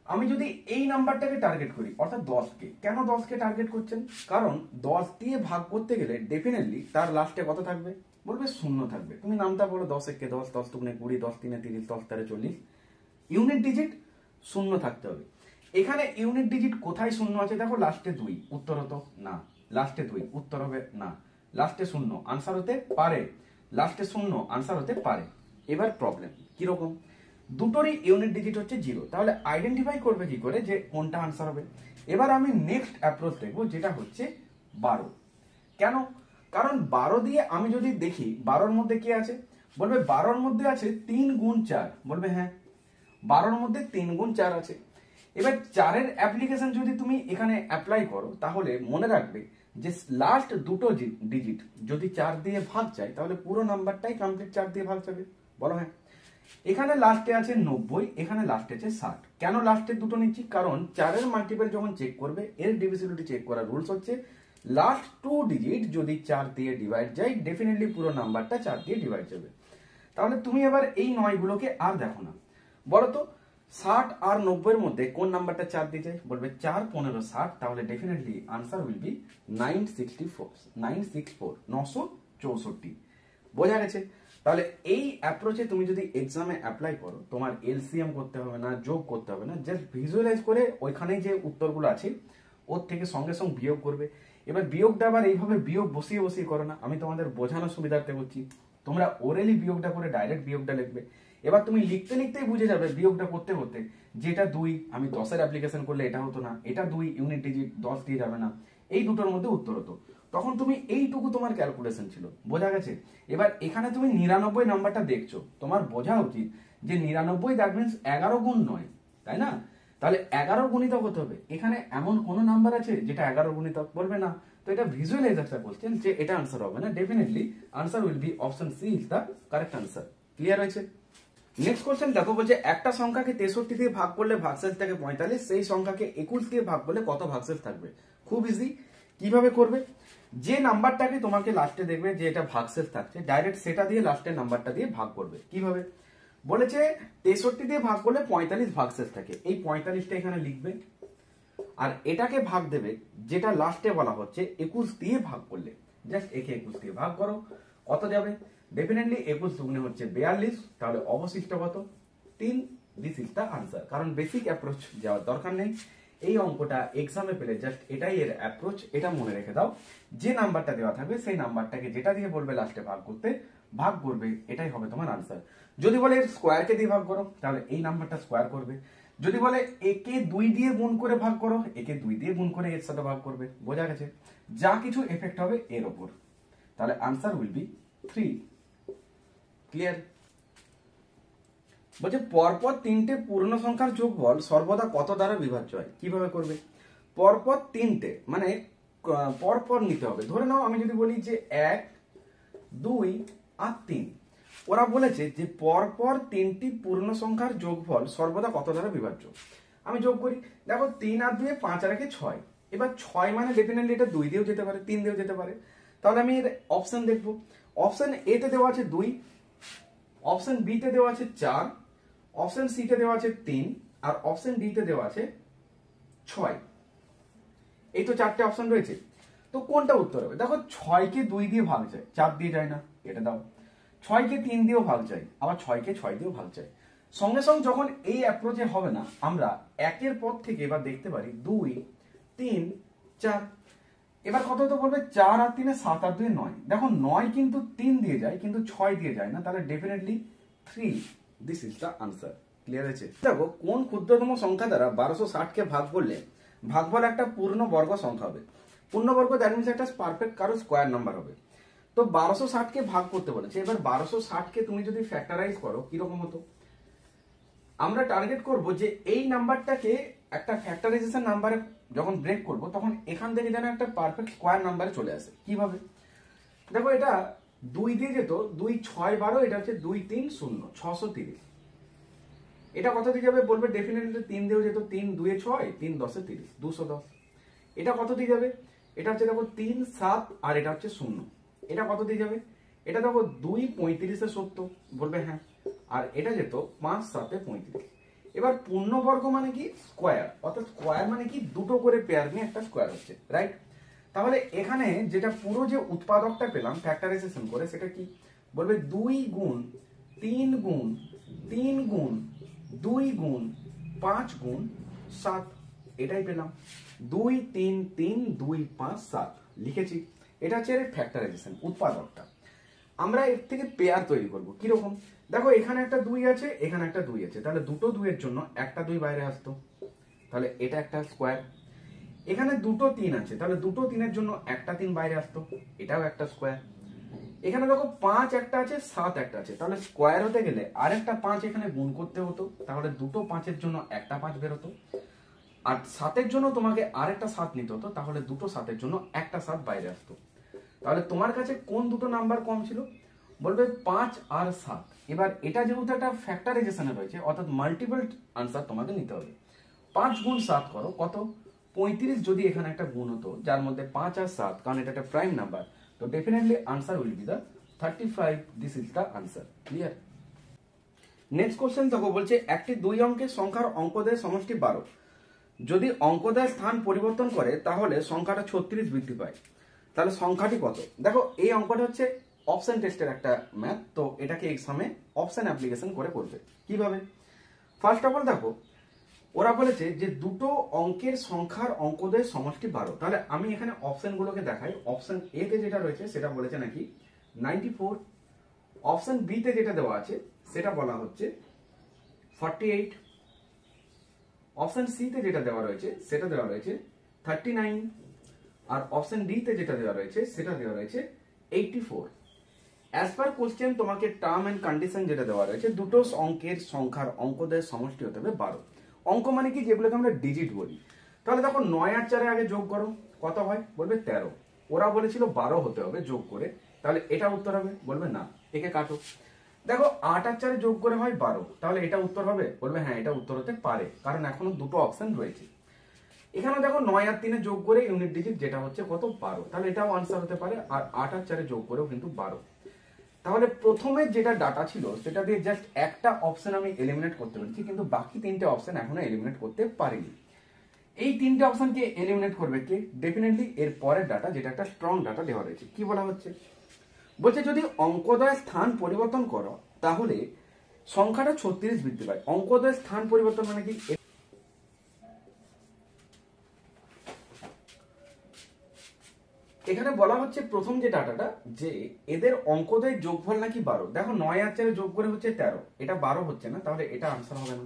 আমি যদি এই নাম্বারটাকে টার্গেট করি, অর্থাৎ 10কে, কেন 10কে টার্গেট করছেন, কারণ 10 দিয়ে ভাগ করতে গেলে ডেফিনেটলি তার লাস্টে কত থাকবে, বলবে 0 থাকবে। তুমি নামটা বলো, 10 একে 10, 10 দুগুণে 20, 10 তিনে 30, 10 তেরো 40, ইউনিট ডিজিট 0 থাকতে হবে। এখানে ইউনিট ডিজিট কোথায় 0 আছে দেখো, লাস্টে 2, উত্তর হতো না, লাস্টে 2 উত্তর হবে না, লাস্টে 0 আনসার হতে পারে, লাস্টে 0 আনসার হতে পারে। এবার প্রবলেম কিরকম, দুটোরই ইউনিট ডিজিট হচ্ছে 0, তাহলে আইডেন্টিফাই করবে কি করে যে কোনটা আনসার হবে। এবার আমি নেক্সট অ্যাপ্রোচ দেখবো, যেটা হচ্ছে 12। কেন, কারণ 12 দিয়ে আমি যদি দেখি 12-র মধ্যে কি আছে, বলবে 12-র মধ্যে আছে 3 গুণ 4, বলবে হ্যাঁ 12-র মধ্যে 3 গুণ 4 আছে। এবার 4-এর অ্যাপ্লিকেশন যদি তুমি এখানে অ্যাপ্লাই করো, তাহলে মনে রাখবে যে লাস্ট দুটো ডিজিট যদি 4 দিয়ে ভাগ যায়, তাহলে পুরো নাম্বারটাই কমপ্লিট 4 দিয়ে ভাগ যাবে, বলো হ্যাঁ। এখানে লাস্টে আছে 90, এখানে লাস্টে আছে 60। কেন লাস্টে দুটো নিচ্ছি, কারণ 4-এর মাল্টিপল যখন চেক করবে, এর ডিভিজিবিলিটি চেক করার রুলস হচ্ছে লাস্ট 2 ডিজিট যদি 4 দিয়ে ডিভাইড যায়, ডেফিনেটলি পুরো নাম্বারটা 4 দিয়ে ডিভাইড যাবে। তাহলে তুমি এবার এই 9 গুলোকে আর দেখো না, বলো তো 60 আর 90-এর মধ্যে কোন নাম্বারটা 4 দিয়ে যায়, বলবে 4, 15, 60, তাহলে ডেফিনেটলি আনসার উইল বি 964, 964। বোঝা গেছে? তাহলে এই অ্যাপ্রোচে তুমি যদি এক্সামে অ্যাপ্লাই করো, তোমার এলসিএম করতে হবে না, যোগ করতে হবে না, জাস্ট ভিজুয়ালাইজ করে ওইখানে যে উত্তরগুলো আছে ওর থেকে সঙ্গে সঙ্গে বিয়োগ করবে। এবার বিয়োগটা আবার এইভাবে বিয়োগ বসিয়ে বসিয়ে করো না, আমি তোমাদের বোঝানোর সুবিধার্থে করছি। তোমরা ওরেলি বিয়োগটা করে ডাইরেক্ট বিয়োগটা লিখবে। এবার তুমি লিখতে লিখতেই বুঝে যাবে বিয়োগটা করতে করতে, যেটা 2 আমি 10-এর অ্যাপ্লিকেশন করলে এটা হতো না, এটা 2 ইউনিট ডিজিট 10 দিয়ে যাবে না, এই দুটোর মধ্যে উত্তর হতো। তখন তুমি এইটুকু তোমার ক্যালকুলেশন ছিল, বোঝা গেছে? এবার এখানে তুমি 99 নাম্বারটা দেখছো, তোমার বোঝা উচিত যে 99 দ্যাট মিন্স 11 গুণ নয়, তাই না? তাহলে 11 গুণিতক হতে হবে। এখানে এমন কোন নাম্বার আছে যেটা 11 গুণিতক, বলবে না। তো এটা ভিজুয়ালাইজ একটা কোশ্চেন যে এটা আনসার হবে না, definitely answer will be option C is the correct answer. Clear হয়েছে? নেক্সট কোশ্চেন দেখো, বলছে একটা সংখ্যাকে 63 দিয়ে ভাগ করলে ভাগশেষ থাকে 45, সেই সংখ্যাকে 21 দিয়ে ভাগ করলে কত ভাগশেষ থাকবে? খুব ইজি। কিভাবে করবে, যে নাম্বারটাকে তোমাকে লাস্টে দেখবে যে এটা ভাগশেষ থাকছে, ডাইরেক্ট সেটা দিয়ে লাস্টের নাম্বারটা দিয়ে ভাগ করবে। কিভাবে বলেছে, 63 দিয়ে ভাগ করলে 45 ভাগশেষ থাকে, এই 45টা এখানে লিখবে, আর এটাকে ভাগ দেবে যেটা লাস্টে বলা হচ্ছে 21 দিয়ে ভাগ করলে, জাস্ট একে 21 দিয়ে ভাগ করো, কত যাবে? ডেফিনেটলি 21 দুগুণে হচ্ছে 42, তাহলে অবশিষ্ট কত? 3। This is the answer. কারণ বেসিক অ্যাপ্রোচ যাওয়ার দরকার নেই, এই অঙ্কটা এক্সামে পেলে জাস্ট এটাই এর অ্যাপ্রোচ। এটা মনে রেখে দাও, যে নাম্বারটা দেওয়া থাকবে সেই নাম্বারটাকে যেটা দিয়ে বলবে লাস্টে ভাগ করতে, ভাগ করবে, এটাই হবে তোমার আনসার। যদি বলে এর স্কোয়ারকে দিয়ে ভাগ করো, তাহলে এই নাম্বারটা স্কোয়ার করবে। যদি বলে একে 2 দিয়ে গুণ করে ভাগ করো, একে 2 দিয়ে গুণ করে এর সাথে ভাগ করবে। বোঝা গেছে? যা কিছু এফেক্ট হবে এর ওপর, তাহলে আনসার উইল বি 3। ক্লিয়ার? বলছে পরপর 3টে পূর্ণ সংখ্যার যোগফল সর্বদা কত দ্বারা বিভাজ্য হয়? কিভাবে করবে? পরপর 3টে মানে পরপর নিতে হবে। ধরে নাও আমি যদি বলি যে 1, 2 আর 3, ওরা বলেছে যে পরপর 3টি পূর্ণ সংখ্যার যোগফল সর্বদা কত দ্বারা বিভাজ্য। আমি যোগ করি, দেখো 3 আর 2 5 আর 1 6। এবার 6 মানে ডেফিনেটলি এটা 2 দিয়েও যেতে পারে, 3 দিয়েও যেতে পারে। তাহলে আমি এর অপশন দেখবো। অপশন এ তে দেওয়া আছে 2, অপশন বি তে দেওয়া আছে 4, অপশন সি তে দেওয়া আছে 3, আর অপশন ডি তে দেওয়া আছে 6। এই তো 4টে অপশন রয়েছে। তো কোনটা উত্তর হবে? দেখো 6কে 2 দিয়ে ভাগ যায়, 4 দিয়ে যায় না, এটা দাও। 6কে 3 দিয়েও ভাগ যায়, আবার 6কে 6 দিয়েও ভাগ যায়। সঙ্গে সঙ্গে যখন এই অ্যাপ্রোচে হবে না, আমরা একের পর থেকে এবার দেখতে পারি 2, 3, 4। এবার কত হতে বলবে? 4 আর 3 7 আর 2 9। দেখো 9 কিন্তু 3 দিয়ে যায়, কিন্তু 6 দিয়ে যায় না, তাহলে definitely 3। This is the answer. Clear আছে? দেখো কোন ক্ষুদ্রতম সংখ্যা দ্বারা 1260 কে ভাগ করলে ভাগফল একটা পূর্ণ বর্গ সংখ্যা হবে। পূর্ণবর্গ দ্যাট মিনস একটা পারফেক্ট কারো স্কোয়ার নাম্বার হবে। তো 1260 কে ভাগ করতে বলেছে। এবার 1260 কে তুমি যদি ফ্যাক্টরাইজ করো কিরকম হতো? আমরা টার্গেট করব যে এই নাম্বারটাকে একটা ফ্যাক্টরাইজেশন নাম্বারে যখন ব্রেক করব, তখন এখান থেকে যেন একটা পারফেক্ট স্কোয়ার নাম্বারে চলে আসে। কিভাবে? দেখো এটা 2 দিয়ে যেত, 2 6 12, এটা হচ্ছে 2 3 0 630। এটা কত দিয়ে যাবে বলবে? ডেফিনেটলি 3 দিয়েও যেত, 3 2 6, 3 10 30, 210। এটা কত দিয়ে যাবে? এটা হচ্ছে দেখো 3 7, আর এটা হচ্ছে 0। এটা কত দিয়ে যাবে? এটা দেখো 2 35 70, বলবে হ্যাঁ। আর এটা যেত 5 7 35। এবার পূর্ণবর্গ মানে কি? স্কোয়ার। অর্থাৎ স্কোয়ার মানে কি? দুটো করে পেয়ার নিয়ে একটা স্কোয়ার হচ্ছে, রাইট? তাহলে এখানে যেটা পুরো যে উৎপাদকটা পেলাম ফ্যাক্টরাইজেশন করে, সেটা কি বলবে? 2 গুণ 3 গুণ 3 গুণ 2 গুণ 5 গুণ 7, এটাই পেলাম। 2 3 3 2 5 7 লিখেছি। এটা হচ্ছে ফ্যাক্টরাইজেশন, উৎপাদকটা। আমরা এর থেকে পেয়ার তৈরি করব। কিরকম? দেখো এখানে একটা 2 আছে, এখানে একটা 2 আছে, তাহলে দুটো 2 এর জন্য একটা 2 বাইরে আসতো, তাহলে এটা একটা স্কোয়ার। এখানে দুটো 3 আছে, তাহলে দুটো 3 এর জন্য একটা 3 বাইরে আসতো, এটাও একটা স্কোয়ার। এখানে দেখো 5 একটা আছে, 7 একটা আছে, তাহলে স্কোয়ার হতে গেলে আরেকটা 5 এখানে গুণ করতে হতো, তাহলে দুটো 5 এর জন্য একটা 5 বের হতো। আর 7 এর জন্য তোমাকে আরেকটা 7 নিতে হতো, তাহলে দুটো 7 এর জন্য একটা 7 বাইরে আসতো। তাহলে তোমার কাছে কোন দুটো নাম্বার কম ছিল? বলবে 5 আর 7। এবার এটা যেহেতু একটা ফ্যাক্টরাইজেশনে রয়েছে, অর্থাৎ মাল্টিপল আনসার তোমাকে নিতে হবে। 5 গুণ 7 করো, কত? 35। যদি এখানে একটা গুণ হতো যার মধ্যে 5 আর 7, কারণ এটা একটা প্রাইম নাম্বার, তো definitely answer will be the 35। This is the answer. Clear? Next question দেখো, বলছে একটি 2 অঙ্কের সংখ্যার অঙ্কদের সমষ্টি 12 যদি অঙ্কদের স্থান পরিবর্তন করে তাহলে সংখ্যাটা 36 বৃদ্ধি পায়। তাহলে সংখ্যাটি কত? দেখো এই অঙ্কটা হচ্ছে অপশন টেস্টের একটা ম্যাথ, তো এটাকে এক্সামে অপশন অ্যাপ্লিকেশন করে করবে। কিভাবে? ফার্স্ট অফ অল দেখো ওরা বলেছে যে দুটো অঙ্কের সংখ্যার অঙ্কদের সমষ্টি 12। তাহলে আমি এখানে অপশনগুলোকে দেখাই। অপশন এ তে যেটা রয়েছে সেটা বলেছে নাকি 94। অপশন বি তে যেটা দেওয়া আছে সেটা বলা হচ্ছে 48। অপশন সি তে যেটা দেওয়া রয়েছে সেটা দেওয়া রয়েছে 39। আর অপশন ডি তে যেটা দেওয়া রয়েছে সেটা দেওয়া রয়েছে 84। অ্যাজ পার কোশ্চেন তোমাকে টার্ম এন্ড কন্ডিশন যেটা দেওয়া রয়েছে, দুটো অঙ্কের সংখ্যার অঙ্কদের সমষ্টি হতে হবে 12। অঙ্ক মানে কি? যেগুলোকে আমরা ডিজিট বলি। তাহলে দেখো 9 আর 4 আগে যোগ করো, কত হয়? বলবে 13। ওরা বলেছিল 12 হতে হবে যোগ করে, তাহলে এটা উত্তর হবে? বলবে না, একে কাটো। দেখো 8 আর 4 যোগ করে হয় 12, তাহলে এটা উত্তর হবে? বলবে হ্যাঁ, এটা উত্তর হতে পারে, কারণ এখনো দুটো অপশন রয়েছে। এখানে দেখো 9 আর 3 যোগ করে ইউনিট ডিজিট যেটা হচ্ছে কত? 12, তাহলে এটাও আনসার হতে পারে। আর 8 আর 4 যোগ করেও কিন্তু 12। তাহলে প্রথমে যেটা ডাটা ছিল সেটা দিয়ে জাস্ট একটা অপশন আমি এলিমিনেট করতে পেরেছি, কিন্তু বাকি 3টে অপশন এখনো এলিমিনেট করতে পারিনি। এই 3টে অপশনকে এলিমিনেট করবে কে? ডেফিনেটলি এর পরের ডাটা, যেটা একটা স্ট্রং ডাটা দেওয়া রয়েছে। কি বলা হচ্ছে? বলছে যদি অঙ্কোদয় স্থান পরিবর্তন করো তাহলে সংখ্যাটা 36 বৃদ্ধি পায়। অঙ্কোদয় স্থান পরিবর্তন মানে কি? এখানে বলা হচ্ছে প্রথম যে ডাটাটা, যে এদের অঙ্কদের যোগফল নাকি 12। দেখো 9 আর 4 যোগ করে হচ্ছে 13, এটা 12 হচ্ছে না, তাহলে এটা আনসার হবে না।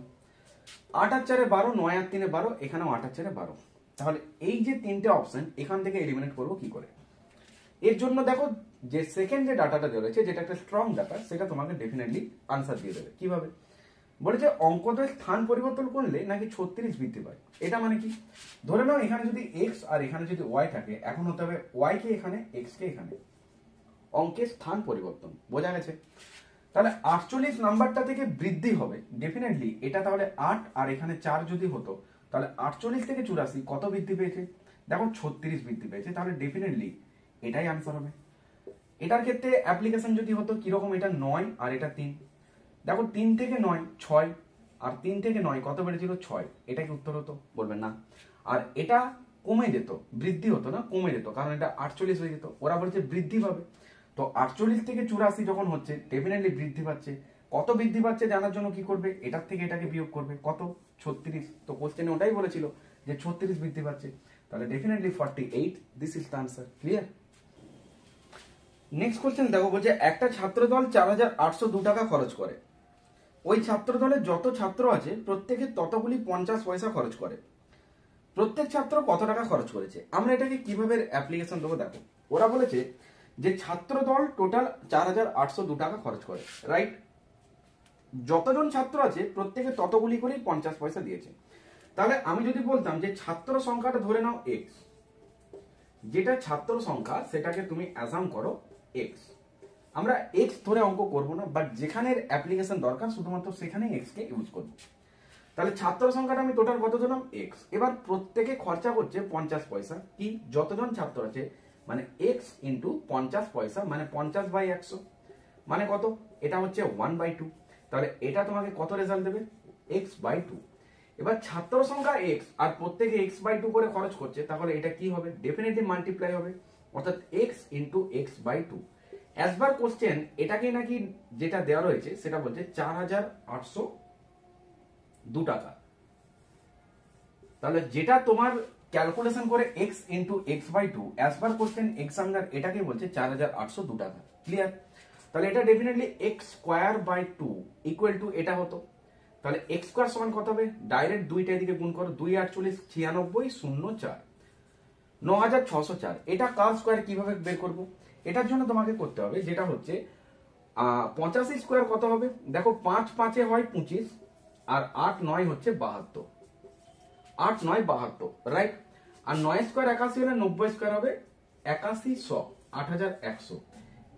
8 আর 4 12, 9 আর 3 12, এখানেও 8 আর 4 12। তাহলে এই যে তিনটে অপশন এখান থেকে এলিমিনেট করবো কি করে? এর জন্য দেখো যে সেকেন্ড যে ডাটাটা দেওয়া রয়েছে, যেটা একটা স্ট্রং ডাটা, সেটা তোমাকে ডেফিনেটলি আনসার দিয়ে দেবে। কিভাবে বলেছে? অঙ্কদের স্থান পরিবর্তন করলে নাকি 36 বৃদ্ধি পায়। এটা মানে কি? ধরে নাও এখানে যদি এক্স আর এখানে যদি ওয়াই থাকে, এখন হতে হবে ওয়াই কে এখানে, এক্স কে এখানে। অঙ্কের স্থান পরিবর্তন, বোঝা গেছে? তাহলে 48 নাম্বারটা থেকে বৃদ্ধি হবে ডেফিনেটলি এটা। তাহলে 8 আর এখানে 4 যদি হতো, তাহলে 48 থেকে 84 কত বৃদ্ধি পেয়েছে? দেখো 36 বৃদ্ধি পেয়েছে, তাহলে ডেফিনেটলি এটাই আনসার হবে। এটার ক্ষেত্রে অ্যাপ্লিকেশন যদি হতো কিরকম, এটা 9 আর এটা 3। দেখো 3 থেকে 9 6, আর 3 থেকে 9 কত বেড়েছিল? 6। এটা কি উত্তর হতো? বলবেন না। আর এটা কমে যেত, বৃদ্ধি হতো না, কমে যেত, কারণ এটা 48 হয়ে যেত। ওরা বলছে বৃদ্ধি পাবে, তো 48 থেকে 84 যখন হচ্ছে ডেফিনেটলি বৃদ্ধি পাচ্ছে। কত বৃদ্ধি পাচ্ছে জানার জন্য কি করবে? এটার থেকে এটাকে বিয়োগ করবে, কত? 36। তো কোশ্চেনে ওটাই বলেছিল যে 36 বৃদ্ধি পাচ্ছে, তাহলে definitely 48, this is the answer. Clear? Next question দেখো, বলছে একটা ছাত্র দল 4802 টাকা খরচ করে। ওই ছাত্র দলে যত ছাত্র আছে প্রত্যেকে ততগুলি 50 পয়সা খরচ করে। প্রত্যেক ছাত্র কত টাকা খরচ করেছে? আমরা এটাকে কিভাবে অ্যাপ্লিকেশন দেবো? দেখো ওরা বলেছে যে ছাত্র দল টোটাল 4802 টাকা খরচ করে, রাইট? যতজন ছাত্র আছে প্রত্যেকে ততগুলি করেই 50 পয়সা দিয়েছে। তাহলে আমি যদি বলতাম যে ছাত্র সংখ্যাটা ধরে নাও এক্স, যেটা ছাত্র সংখ্যা সেটাকে তুমি অ্যাজাম করো এক্স। আমরা এক্স ধরে অঙ্ক করব না, বাট যেখানের অ্যাপ্লিকেশন দরকার শুধুমাত্র সেখানে এক্স কে ইউজ করব। তাহলে ছাত্র সংখ্যাটা আমি টোটাল কত দিলাম? এক্স। এবার প্রত্যেকে খরচা করছে 50 পয়সা। কি? যতজন ছাত্র আছে মানে এক্স ইন্টু 50 পয়সা, মানে 50/100, মানে কত? এটা হচ্ছে 1/2। তাহলে এটা তোমাকে কত রেজাল্ট দেবে? x/2। এবার ছাত্র সংখ্যা এক্স আর প্রত্যেকে x/2 করে খরচ করছে, তাহলে এটা কি হবে? ডেফিনেটলি মাল্টিপ্লাই হবে, অর্থাৎ এক্স ইন্টু x/2। অ্যাজ বার কোশ্চেন এটাকে নাকি যেটা দেওয়া রয়েছে সেটা বলছে 4802 টাকা। তাহলে যেটা তোমার ক্যালকুলেশন করে x ইন্টু x/2, অ্যাজ বার কোশ্চেন এক্সামিনার এটাকে বলছে 4802 টাকা। ক্লিয়ার? তাহলে এটা ডেফিনেটলি x²/2 ইকুয়াল টু এটা হতো। তাহলে x² সমান কত হবে? ডাইরেক্ট দুইটা এদিকে গুণ করো, 2 8 96 0 4 9604। এটা কার স্কোয়ার কিভাবে বের করব? এটার জন্য তোমাকে করতে হবে যেটা হচ্ছে 85 স্কোয়ার কত হবে? দেখো 5 5 হয় 25, আর 8 9 হচ্ছে 72। 8 9 72, রাইট? আর 9 স্কোয়ার 81 হলে 90 স্কোয়ার হবে 8100, 8100।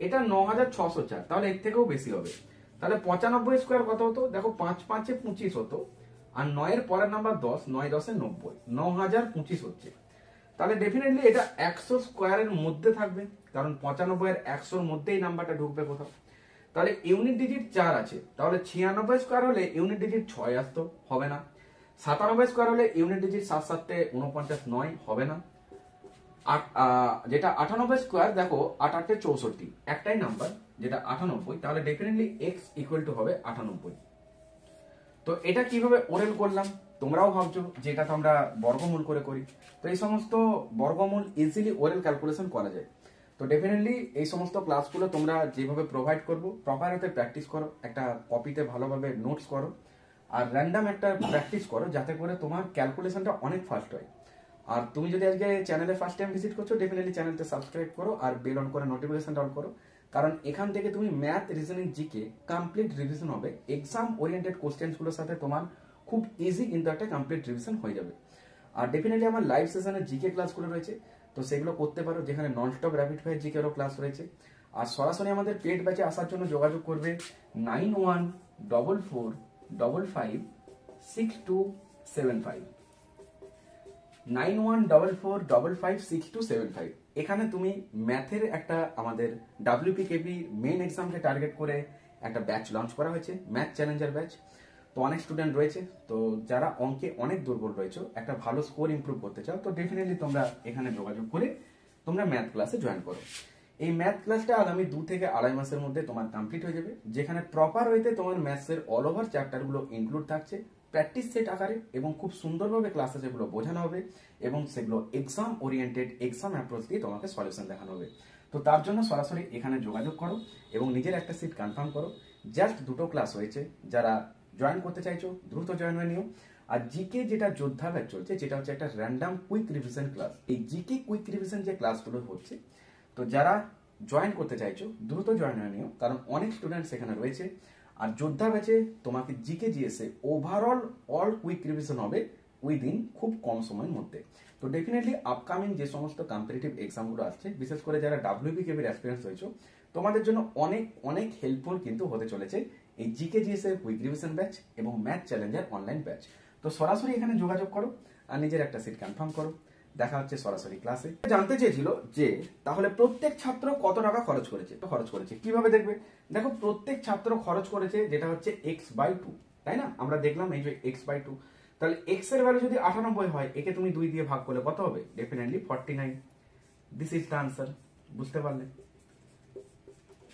এটা 9604, তাহলে এর থেকেও বেশি হবে। তাহলে 95 স্কোয়ার কত হতো? দেখো 5 5 25 হতো, আর 9 এর পরের নাম্বার 10, 9 10 90, 9025 হচ্ছে। তাহলে ডেফিনেটলি এটা 100 স্কোয়ারের মধ্যে থাকবে, কারণ 95 এর 100 এর মধ্যেই নাম্বারটা ঢুকবে কোথাও। তাহলে ইউনিট ডিজিট 4 আছে, তাহলে 96 স্কোয়ার হলে ইউনিট ডিজিট 6 আসতো, হবে না। 97 স্কোয়ার হলে ইউনিট ডিজিট 7 7 49 9, হবে না। যেটা 98 স্কোয়ার, দেখো 8 8 64, একটাই নাম্বার যেটা 98, তাহলে ডেফিনেটলি x ইকুয়াল টু হবে 98। তো এটা কিভাবে ওরেল করলাম? তোমরাও ভাবছো যে এটা তো আমরা বর্গমূল করে করি, তো এই সমস্ত বর্গমূল ইজিলি ওরেল ক্যালকুলেশন করা যায়। তো ডেফিনেটলি এই সমস্ত ক্লাসগুলো তোমরা যেভাবে প্রোভাইড করবো প্রপার হাতে প্র্যাকটিস করো, একটা কপিতে ভালোভাবে নোটস করো, আর র্যান্ডাম একটা প্র্যাকটিস করো, যাতে করে তোমার ক্যালকুলেশনটা অনেক ফাস্ট হয়। আর তুমি যদি আজকে চ্যানেলে ফার্স্ট টাইম ভিজিট করছো, ডেফিনেটলি চ্যানেলটা সাবস্ক্রাইব করো আর বেল অন করে নোটিফিকেশন অন করো, কারণ এখান থেকে তুমি math, reasoning, GK complete revision হবে। এক্সাম ওরিয়েন্টেড কোশ্চেন্সগুলোর সাথে তোমার খুব ইজি কিন্তু একটা কমপ্লিট রিভিশন হয়ে যাবে। আর ডেফিনেটলি আমার লাইভ সেশনে জিকে ক্লাসগুলো রয়েছে, তো সেগুলো করতে পারো, যেখানে নন স্টপ র্যাপিড ফায়ার জিকেরও ক্লাস রয়েছে। আর সরাসরি আমাদের পেড ব্যাচে আসার জন্য যোগাযোগ করবে 9144556275, 9144556275। এখানে তুমি ম্যাথের একটা আমাদের WPKB মেন এক্সামকে টার্গেট করে একটা ব্যাচ লঞ্চ করা হয়েছে, ম্যাথ চ্যালেঞ্জার ব্যাচ। তো অনেক স্টুডেন্ট রয়েছে, তো যারা অঙ্কে অনেক দুর্বল রয়েছে, একটা ভালো স্কোর ইমপ্রুভ করতে চাও, তো ডেফিনেটলি তোমরা এখানে যোগাযোগ করে তোমরা ম্যাথ ক্লাসে জয়েন করো। এই ম্যাথ ক্লাসটা আগামী 2 থেকে 2.5 মাসের মধ্যে তোমার কমপ্লিট হয়ে যাবে, যেখানে প্রপার ওয়েতে তোমার ম্যাথসের অল ওভার চ্যাপ্টারগুলো ইনক্লুড থাকছে, প্র্যাকটিস সেট আকারে এবং খুব সুন্দরভাবে ক্লাসে সেগুলো বোঝানো হবে এবং সেগুলো এক্সাম ওরিয়েন্টেড এক্সাম অ্যাপ্রোচ দিয়ে তোমাকে সলিউশন দেখানো হবে। তো তার জন্য সরাসরি এখানে যোগাযোগ করো এবং নিজের একটা সিট কনফার্ম করো। জাস্ট 2টো ক্লাস হয়েছে, যারা জয়েন করতে চাইছো দ্রুত জয়েন হয়ে নিও। আর জিকে যেটা যোদ্ধা ব্যাচ চলছে, যেটা হচ্ছে একটা র্যান্ডাম কুইক রিভিশন ক্লাস। এই জিকে কুইক রিভিশন যে ক্লাসগুলো হচ্ছে, তো যারা জয়েন করতে চাইছো দ্রুত জয়েন হয়ে নিও, কারণ অনেক স্টুডেন্ট সেখানে রয়েছে। আর যোদ্ধা ব্যাচে তোমাকে GK GSA overall all quick revision হবে উইদিন খুব কম সময়ের মধ্যে। তো ডেফিনেটলি আপকামিং যে সমস্ত কম্পিটিটিভ এক্সামগুলো আসছে, বিশেষ করে যারা ডাব্লিউবিকেবির অ্যাসপিরেন্টস হয়েছো, তোমাদের জন্য অনেক অনেক হেল্পফুল কিন্তু হতে চলেছে এই জিকে জিএস এর কুইক রিভিশন ব্যাচ এবং ম্যাথ চ্যালেঞ্জার অনলাইন ব্যাচ। তো সরাসরি এখানে যোগাযোগ করো আর নিজের একটা সিট কনফার্ম করো। দেখা হচ্ছে সরাসরি ক্লাসে। জানতে চেয়েছিল যে তাহলে প্রত্যেক ছাত্র কত টাকা খরচ করেছে কিভাবে দেখবে? দেখো, প্রত্যেক ছাত্র খরচ করেছে যেটা হচ্ছে x/2, তাই না? আমরা দেখলাম এই যে x/2, তাহলে x এর ভ্যালু যদি 98 হয়, একে তুমি 2 দিয়ে ভাগ করলে কত হবে? Definitely 49। This is the answer. বুঝতে পারলে?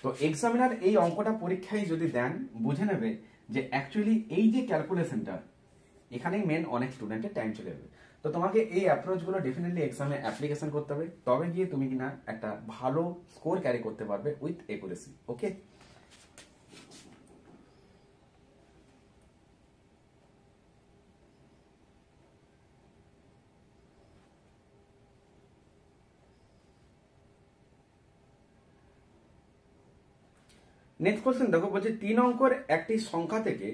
তো এক্সামিনার এই অঙ্কটা পরীক্ষায় যদি দেন, বুঝে নেবে যে অ্যাকচুয়ালি এই যে ক্যালকুলেশনটা, এখানেই মেন অনেক স্টুডেন্টের টাইম চলে যাবে। তো তোমাকে এই অ্যাপ্রোচগুলো ডেফিনেটলি এক্সামে অ্যাপ্লিকেশন করতে হবে, তবে গিয়ে তুমি কিনা একটা ভালো স্কোর ক্যারি করতে পারবে with accuracy. Okay, next question দেখো, বলছে 3 অঙ্কের একটি সংখ্যা থেকে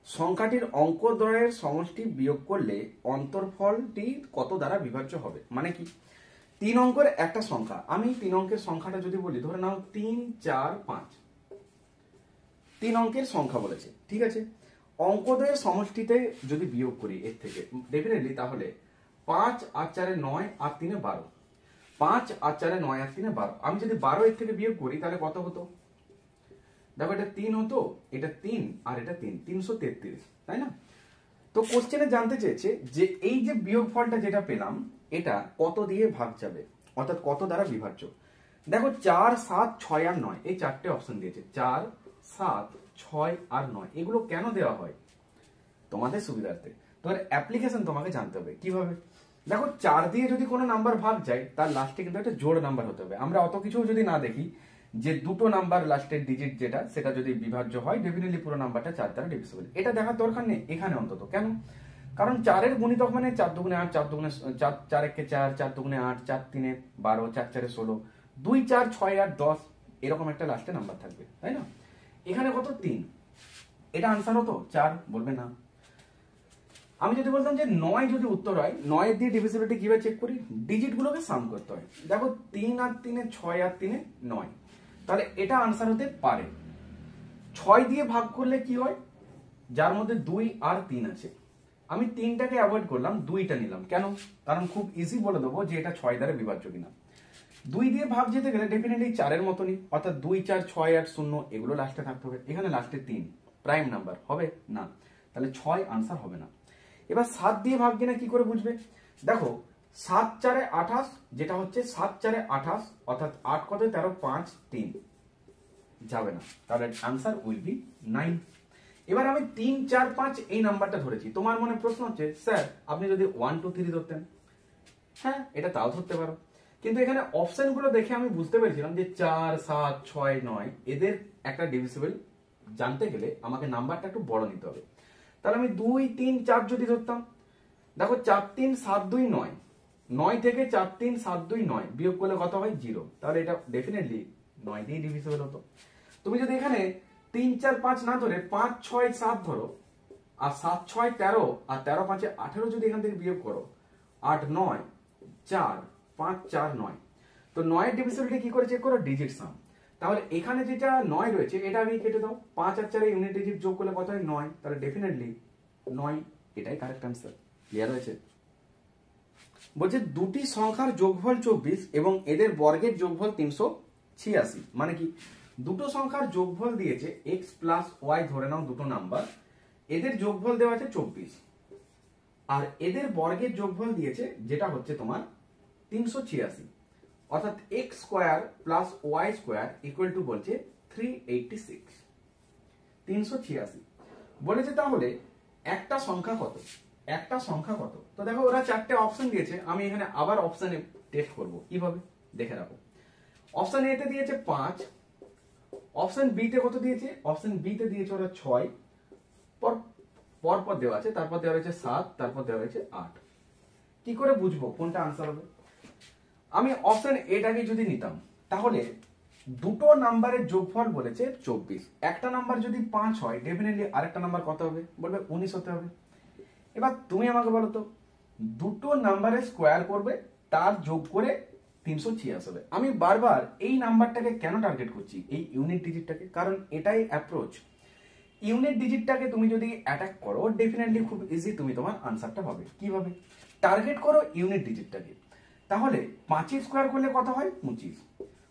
সংখ্যাটির অঙ্কদ্বয়ের সমষ্টি বিয়োগ করলে অন্তর্ফলটি কত দ্বারা বিভাজ্য হবে? মানে কি? 3 অঙ্কের একটা সংখ্যা, আমি 3 অঙ্কের সংখ্যাটা যদি বলি, ধরে নাও 3, 4, 5, 3 অঙ্কের সংখ্যা বলেছে, ঠিক আছে? অঙ্কদ্বয়ের সমষ্টিতে যদি বিয়োগ করি এর থেকে ডেফিনেটলি, তাহলে 5 আর 4 9 আর 3 12, 5 আর 4 9 আর 3 12। আমি যদি 12 এর থেকে বিয়োগ করি তাহলে কত হতো? দেখো, এটা 3 হতো, এটা 3 আর এটা 3, 333, তাই না? তো কোশ্চেনে জানতে চেয়েছে যে এই যে বিয়োগফলটা যেটা পেলাম, এটা কত দিয়ে ভাগ যাবে, অর্থাৎ কত দ্বারা বিভাজ্য। দেখো, 4, 7, 6 আর 9, এই চারটে অপশন দিয়েছে। 4, 7, 6 আর 9, এগুলো কেন দেওয়া হয়? তোমাদের সুবিধার্থে। তোমার অ্যাপ্লিকেশন তোমাকে জানতে হবে কিভাবে। দেখো, 4 দিয়ে যদি কোনো নাম্বার ভাগ যায়, তার লাস্টে কিন্তু একটা জোড় নাম্বার হতে হবে। আমরা অত কিছু যদি না দেখি, যে দুটো নাম্বার লাস্টের ডিজিট যেটা, সেটা যদি বিভাজ্য হয়, ডেফিনেটলি পুরো নাম্বারটা 4 দ্বারা ডিভিজিবল। এটা দেখার দরকার নেই এখানে অন্তত। কেন? কারণ 4 এর গুণিতক মানে 4 দুগুণে 8, 4 দুগুণে 4, 4 একে 4, 4 দুগুণে 8, 4 তিনে 12, 4 চারে 16, 2, 4, 6, 8, 10, এরকম একটা লাস্টে নাম্বার থাকবে, তাই না? এখানে কত? 3। এটা আনসার হতো 4? বলবে না। আমি যদি বলতাম যে 9 যদি উত্তর হয়, 9 দিয়ে ডিভিজিবিলিটি কিভাবে চেক করি? ডিজিট গুলোকে সাম করতে হয়। দেখো, 3 আর 3, 6 আর 3, 9, তাহলে এটা আনসার হতে পারে। 6 দিয়ে ভাগ করলে কি হয়? যার মধ্যে 2 আর 3 আছে, আমি 3টাকে অ্যাভয়েড করলাম, 2টা নিলাম। কেন? কারণ খুব ইজি বলে দেবো যে এটা 6 দ্বারা বিভাজ্য কিনা। 2 দিয়ে ভাগ যেতে গেলে ডেফিনেটলি 4 এর মতনই, অর্থাৎ 2, 4, 6, 8, 0, এগুলো লাস্টে থাকতে হবে। এখানে লাস্টে 3 প্রাইম নাম্বার হবে না, তাহলে 6 আনসার হবে না। এবার 7 দিয়ে ভাগ কিনা কি করে বুঝবে? দেখো, 7, 4, 28, যেটা হচ্ছে 7, 4, 28, অর্থাৎ 8 কত? 13, 5, 3, যাবে না, তাহলে আনসার উইল বি 9। এবার আমি 3, 4, 5 এই নাম্বারটা ধরেছি। তোমার মনে প্রশ্ন হচ্ছে, স্যার আপনি যদি 1, 2, 3 ধরতেন? হ্যাঁ, এটা তাও ধরতে পারো, কিন্তু এখানে অপশন গুলো দেখে আমি বুঝতে পেরেছিলাম যে 4, 7, 6, 9 এদের একটা ডিভিজিবল জানতে গেলে আমাকে নাম্বারটা একটু বড় নিতে হবে। তাহলে আমি 2, 3, 4 যদি ধরতাম, দেখো 4, 3, 7, 2, 9, 9 থেকে 4, 3, 7, 2, 9 বিয়োগ করলে কত হয়? 0। তাহলে এটা ডেফিনেটলি 9 দিয়ে ডিভিজিবল হতো। তুমি যদি এখানে 3, 4, 5 না ধরে 5, 6, 7 ধরো, আর 7, 6, 13, আর 13, 5, 18 যদি এখান থেকে বিয়োগ করো, 8, 9, 4, 5, 4, 9, তো 9 এর ডিভিজিবিলিটি কি করে চেক করো? ডিজিট সাম। তাহলে এখানে যেটা 9 রয়েছে, এটা আমি কেটে দাও, 5 আর 4 ইউনিট ডিজিট যোগ করলে কত হয়? 9। তাহলে ডেফিনেটলি 9, এটাই কারেক্ট আনসার। ক্লিয়ার হয়েছে? বলছে দুটি সংখ্যার যোগফল 24 এবং এদের বর্গের যোগফল 386। মানে কি? দুটো সংখ্যার যোগফল দিয়েছে x প্লাস ওয়াই, ধরে নাও দুটো নাম্বার, এদের যোগফল দেওয়া আছে 24, আর এদের বর্গের যোগফল দিয়েছে যেটা হচ্ছে তোমার 386, অর্থাৎ x square plus y square equal to বলছে 386। 386 বলেছে। তাহলে একটা সংখ্যা কত, একটা সংখ্যা কত। তো দেখো ওরা চারটে অপশন দিয়েছে, আমি এখানে আবার অপশনে টেস্ট করব কিভাবে দেখে রাখো। অপশন এ তে দিয়েছে 5, অপশন বি তে কত দিয়েছে, অপশন বি তে দিয়েছে ওরা 6, পর পর দেওয়া আছে, তারপর দেওয়া হয়েছে 7, তারপর দেওয়া হয়েছে 8। কি করে বুঝবো কোনটা আনসার হবে? আমি অপশন এটাকে যদি নিতাম, তাহলে দুটো নাম্বারের যোগফল বলেছে 24, একটা নাম্বার যদি 5 হয় ডেফিনেটলি আরেকটা নাম্বার কত হবে, বলবে 19 হতে হবে। এবার তুমি আমাকে বলো তো, দুটো নাম্বারের স্কোয়ার করবে, তার যোগ করে 386 হবে। আমি বারবার এই নাম্বারটাকে কেন টার্গেট করছি, এই ইউনিট ডিজিটটাকে, কারণ এটাই অ্যাপ্রোচ। ইউনিট ডিজিটটাকে তুমি যদি অ্যাটাক করো ডেফিনেটলি খুব ইজি তুমি তোমার আনসারটা পাবে। কিভাবে? টার্গেট করো ইউনিট ডিজিটটাকে। তাহলে 5 স্কোয়ার করলে কত হয় 25,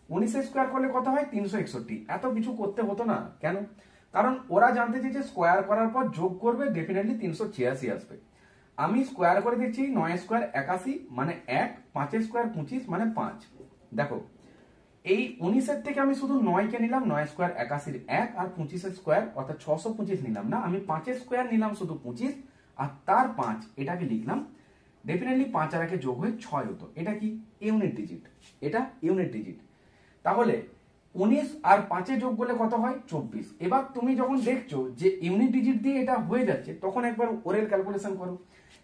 19 স্কোয়ার করলে কত হয় 361। এত কিছু করতে হতো না, কেন? কারণ ওরা জানতে চেয়েছে স্কোয়ার করার পর যোগ করবে ডেফিনেটলি 386 আসবে। আমি স্কোয়ার করে দিচ্ছি, 9 স্কোয়ার 81 মানে 1, 5 স্কোয়ার 25 মানে 5। দেখো এই 19 থেকে আমি শুধু 9 কে নিলাম, 9 স্কোয়ার 81 1 আর 25 স্কোয়ার অর্থাৎ 625 নিলাম না, আমি 5 স্কোয়ার নিলাম শুধু 25 আর তার 5 এটাকে লিখলাম। ডেফিনেটলি 5 আর 1 যোগ হয়ে 6 হতো। এটা কি ইউনিট ডিজিট, এটা ইউনিট ডিজিট। তাহলে 19 আর 5 যোগ করলে কত হয় 24। এবার তুমি যখন দেখছো যে ইউনিট ডিজিট দিয়ে এটা হয়ে যাচ্ছে, তখন একবার ওরেল ক্যালকুলেশন করো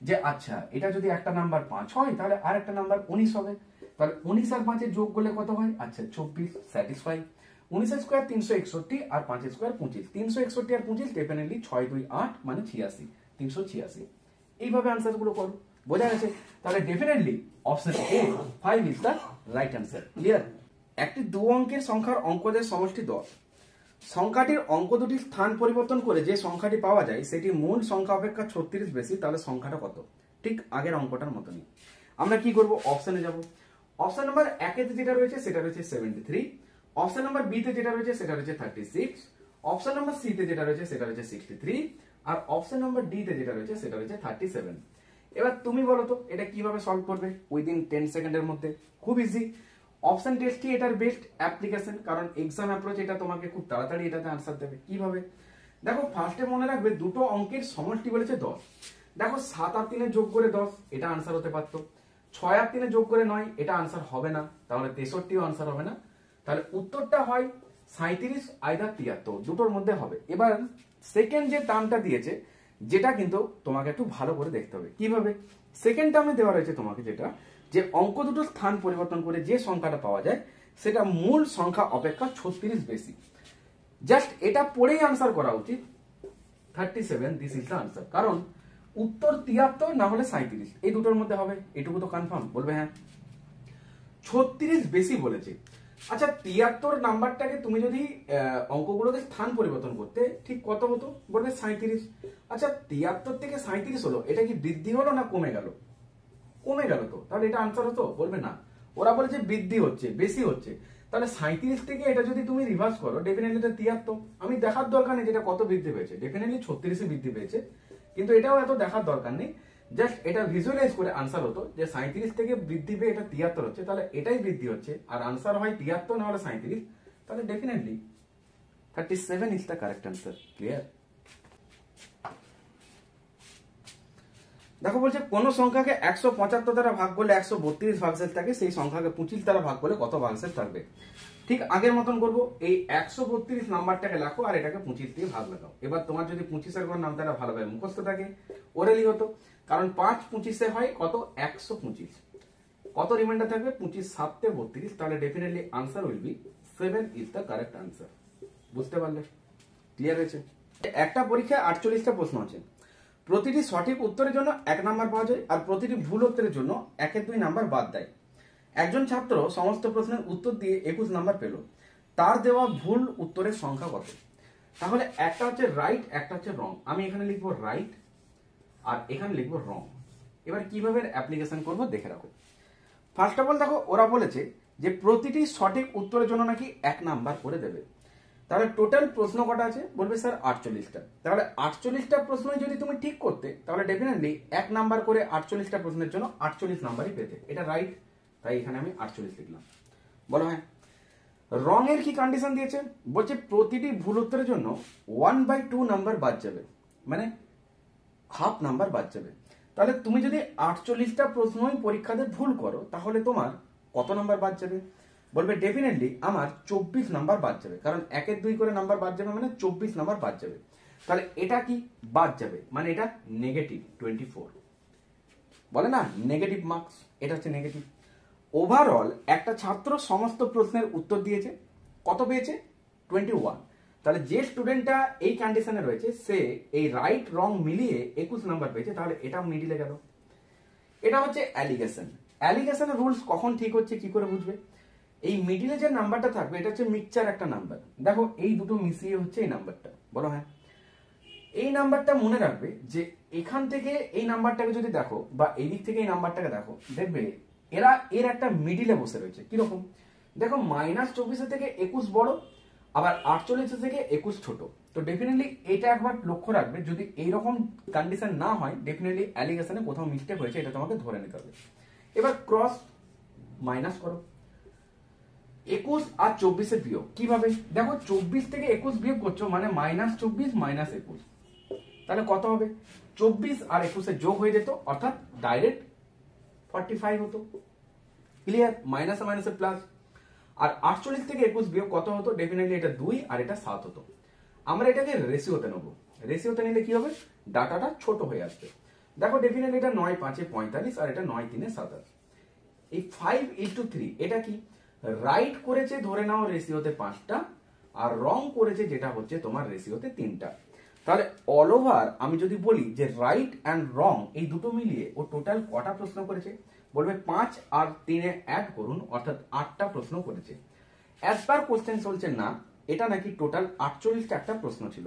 যে আচ্ছা এটা যদি একটা নাম্বার 5 হয় তাহলে আর একটা নাম্বার 19 হবে। তাহলে 19 আর 5 যোগ করলে কত হয়, আচ্ছা 24, স্যাটিসফাই। 19 স্কোয়ার 361 আর 5 স্কোয়ার 25, 361 আর 25 ডেফিনেটলি 6 2 8 মানে 86, 386। এইভাবে আনসার গুলো করো, বোঝা গেছে? তাহলে definitely option A 5 is the right answer. Clear? একটি দু অঙ্কের সংখ্যার অঙ্কদের সমষ্টি 10, সংখ্যাটির অঙ্ক দুটির স্থান পরিবর্তন করে যে সংখ্যাটি পাওয়া যায় সেটি মূল সংখ্যা অপেক্ষা 36 বেশি, তাহলে সংখ্যাটা কত? ঠিক আগের অঙ্কটার মতনই আমরা কি করব, অপশনে যাব। অপশন নাম্বার 1 এ যেটা রয়েছে সেটা রয়েছে 73, অপশন নাম্বার বি তে যেটা রয়েছে সেটা রয়েছে 36, অপশন নাম্বার সি তে যেটা রয়েছে সেটা রয়েছে 63 আর অপশন নাম্বার ডি তে যেটা রয়েছে সেটা রয়েছে 37। এবার তুমি বলো তো এটা কিভাবে সলভ করবে উইদিন 10 সেকেন্ডের মধ্যে? খুব ইজি। অপশন টেস্টই এটার বেস্ট অ্যাপ্লিকেশন, কারণ এক্সাম অ্যাপ্রোচ এটা তোমাকে খুব তাড়াতাড়ি এটাতে আনসার দেবে। কিভাবে? দেখো ফার্স্টে মনে রাখবে দুটো অঙ্কের সমষ্টি বলেছে 10। দেখো 7 আর 3 যোগ করে 10, এটা আনসার হতে পারতো। 6 আর 3 যোগ করে 9, এটা আনসার হবে না, তাহলে 63ও আনসার হবে না। তাহলে উত্তরটা হয় 37 আইদার 73, দুটোর মধ্যে হবে। এবার সেকেন্ড যে টার্মটা দিয়েছে যেটা কিন্তু তোমাকে একটু ভালো করে দেখতে হবে। কিভাবে? সেকেন্ড টার্মে দেওয়া রয়েছে তোমাকে যেটা, যে অঙ্ক দুটোর স্থান পরিবর্তন করে যে সংখ্যাটা পাওয়া যায় সেটা মূল সংখ্যা অপেক্ষা 36 বেশি। জাস্ট এটা পড়েই আনসার করা উচিত 37, দিস ইজ দ্য আনসার। কারণ উত্তর 73 না হলে 37, এই দুটোর মধ্যে হবে, এটুকু তো কনফার্ম। বলবে হ্যাঁ 36 বেশি বলেছে। আচ্ছা 73 নাম্বারটাকে তুমি যদি অঙ্কগুলোকে স্থান পরিবর্তন করতে ঠিক কত হতো, বলবে 37। আচ্ছা 73 থেকে 37 হলো, এটা কি বৃদ্ধি হলো না কমে গেল? কমে গেল তো, তাহলে এটা আনসার হতো? বলবে না, ওরা বলেছে বৃদ্ধি হচ্ছে, বেশি হচ্ছে। তাহলে 37 থেকে এটা যদি তুমি রিভার্স করো ডেফিনেটলি এটা 73। আমি দেখার দরকার নেই যেটা কত বৃদ্ধি পেয়েছে, ডেফিনেটলি 36 বৃদ্ধি পেয়েছে, কিন্তু এটাও এত দেখার দরকার নেই। জাস্ট এটা ভিজুয়ালাইজ করে আনসার হতো যে 37 থেকে বৃদ্ধি পেয়ে এটা 73 হচ্ছে, তাহলে এটাই বৃদ্ধি হচ্ছে আর আনসার হয় 73 না হলে 37, তাহলে definitely 37 is the correct answer. Clear? দেখো বলছে কোন সংখ্যাকে 175 দ্বারা ভাগ করলে 132 ভাগশেষ থাকে, সেই সংখ্যাকে 25 দ্বারা ভাগ করলে কত ভাগশেষ থাকবে? ঠিক আগের মতন করবো, এই 132 নাম্বারটাকে লেখো আর এটাকে 25 দিয়ে ভাগ লাগাও। এবার তোমার যদি 25 এর ঘর নামটা ভালোভাবে মুখস্থ থাকে ওরেলি হতো, কারণ 5 25 হয় কত 125, কত রিমাইন্ডার থাকবে 25 7 তে 32, তাহলে definitely answer will B 7 is the correct answer. বুঝতে পারলে? ক্লিয়ার হয়েছে? একটা পরীক্ষায় 48টা প্রশ্ন আছে, প্রতিটি সঠিক উত্তরের জন্য 1 নাম্বার পাওয়া যায় আর প্রতিটি ভুল উত্তরের জন্য 1 2 নাম্বার বাদ দেয়। একজন ছাত্র সমস্ত প্রশ্নের উত্তর দিয়ে 21 নাম্বার পেল, তার দেওয়া ভুল উত্তরের সংখ্যা কত? তাহলে একটা হচ্ছে রাইট, একটা হচ্ছে রং। আমি এখানে লিখবো রাইট আর এখানে লিখবো রং। এবার কিভাবে অ্যাপ্লিকেশন করব দেখে রাখো। ফার্স্ট অফ অল দেখো ওরা বলেছে যে প্রতিটি সঠিক উত্তরের জন্য নাকি 1 নাম্বার করে দেবে। তাহলে টোটাল প্রশ্ন কটা আছে? বলবে স্যার 48টা। তাহলে 48টা প্রশ্নই যদি তুমি ঠিক করতে তাহলে ডেফিনেটলি 1 নাম্বার করে 48টা প্রশ্নের জন্য 48 নাম্বারই পেতে। এটা রাইট, তাই এখানে আমি 48 লিখলাম। বলো হ্যাঁ। রং এর কি কন্ডিশন দিয়েছে? বলছে প্রতিটি ভুল উত্তরের জন্য 1/2 নাম্বার বাদ যাবে। মানে হাফ নাম্বার বাদ যাবে। তাহলে তুমি যদি 48টা প্রশ্নই পরীক্ষাতে ভুল করো তাহলে তোমার কত নাম্বার বাদ যাবে? বলবে ডেফিনেটলি আমার 24 নাম্বার বাদ যাবে, কারণ 1-2 করে নাম্বার বাদ যাবে মানে 24 নাম্বার বাদ যাবে। তাহলে এটা কি বাদ যাবে, মানে এটা নেগেটিভ 24, বলে না নেগেটিভ মার্কস, এটা হচ্ছে নেগেটিভ। ওভারঅল একটা ছাত্র সমস্ত প্রশ্নের উত্তর দিয়েছে, কত পেয়েছে? 21। তাহলে যে স্টুডেন্টটা এই কন্ডিশনে রয়েছে সে এই রাইট রং মিলিয়ে 21 নাম্বার পেয়েছে, তাহলে এটা মিডিলে গেল। এটা হচ্ছে অ্যালিগেশন। অ্যালিগেশনের রুলস কখন ঠিক হচ্ছে কি করে বুঝবে? এই মিডিলে যে নাম্বারটা থাকবে এটা হচ্ছে মিক্সচার একটা নাম্বার। দেখো এই দুটো মিশিয়ে হচ্ছে এই নাম্বারটা, বলো হ্যাঁ। এই নাম্বারটা মনে রাখবে যে এখান থেকে এই নাম্বারটাকে যদি দেখো বা এই দিক থেকে এই নাম্বারটাকে দেখো, দেখবে এরা এর একটা মিডিলে বসে রয়েছে। কিরকম? দেখো -24 থেকে 21 বড়, আবার 48 থেকে 21 ছোট। তো ডেফিনেটলি এটা একবার লক্ষ্য রাখবে, যদি এইরকম কন্ডিশন না হয় ডেফিনেটলি অ্যালিগেশনে কোথাও মিস্টেক হয়েছে, এটা তোমাকে ধরে নিতে হবে। এবার ক্রস মাইনাস করো 21 আর 24 বিয়োগ। কিভাবে? দেখো 24 থেকে 21 বিয়োগ করছো মানে -24 -21, তাহলে কত হবে? 24 আর 21 যোগ হয়ে যেত, অর্থাৎ ডাইরেক্ট 45 হতো। ক্লিয়ার? মাইনাসে মাইনাসে প্লাস। আর 48 থেকে 21 বিয়োগ কত হতো? ডেফিনেটলি এটা 2 আর এটা 7 হতো। আমরা এটাকে রেশিওতে নেবো। রেশিওতে নিলে কি হবে? ডাটাটা ছোট হয়ে আসবে। দেখো ডেফিনেটলি এটা 9 5 45 আর এটা 9 3 27। এই 5:3 এটা কি? রাইট করেছে ধরে নাও রেশিওতে 5টা, আর রং করেছে যেটা হচ্ছে তোমার রেশিওতে 3টা। তাহলে অল ওভার আমি যদি বলি যে রাইট অ্যান্ড রং এই দুটো মিলিয়ে ও টোটাল কটা প্রশ্ন করেছে? বলবে 5 আর 3 অ্যাড করুন, অর্থাৎ 8টা প্রশ্ন করেছে। অ্যাজ পার কোশ্চেন চলছে না, এটা নাকি টোটাল 48টা একটা প্রশ্ন ছিল।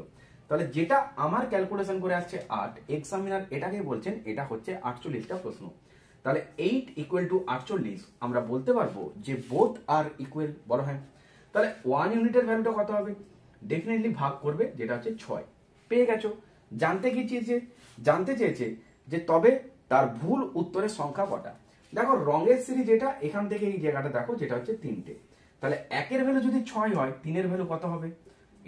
তাহলে যেটা আমার ক্যালকুলেশন করে আসছে 8, এক্সামিনার এটাকে বলছেন এটা হচ্ছে 48টা প্রশ্ন। তাহলে 8 ইকুয়াল টু 48 আমরা বলতে পারবো যে বোথ আর ইকুয়াল, বলো হ্যাঁ। তাহলে 1 ইউনিটের ভ্যালুটা কত হবে? ডেফিনেটলি ভাগ করবে, যেটা হচ্ছে 6। পেয়ে গেছো। জানতে কি চেয়েছে? জানতে চেয়েছে যে তবে তার ভুল উত্তরের সংখ্যা কটা। দেখো রঙের সিরিজ যেটা এখান থেকে এই জায়গাটা দেখো, যেটা হচ্ছে 3টে। তাহলে 1-এর ভ্যালু যদি 6 হয় 3-এর ভ্যালু কত হবে?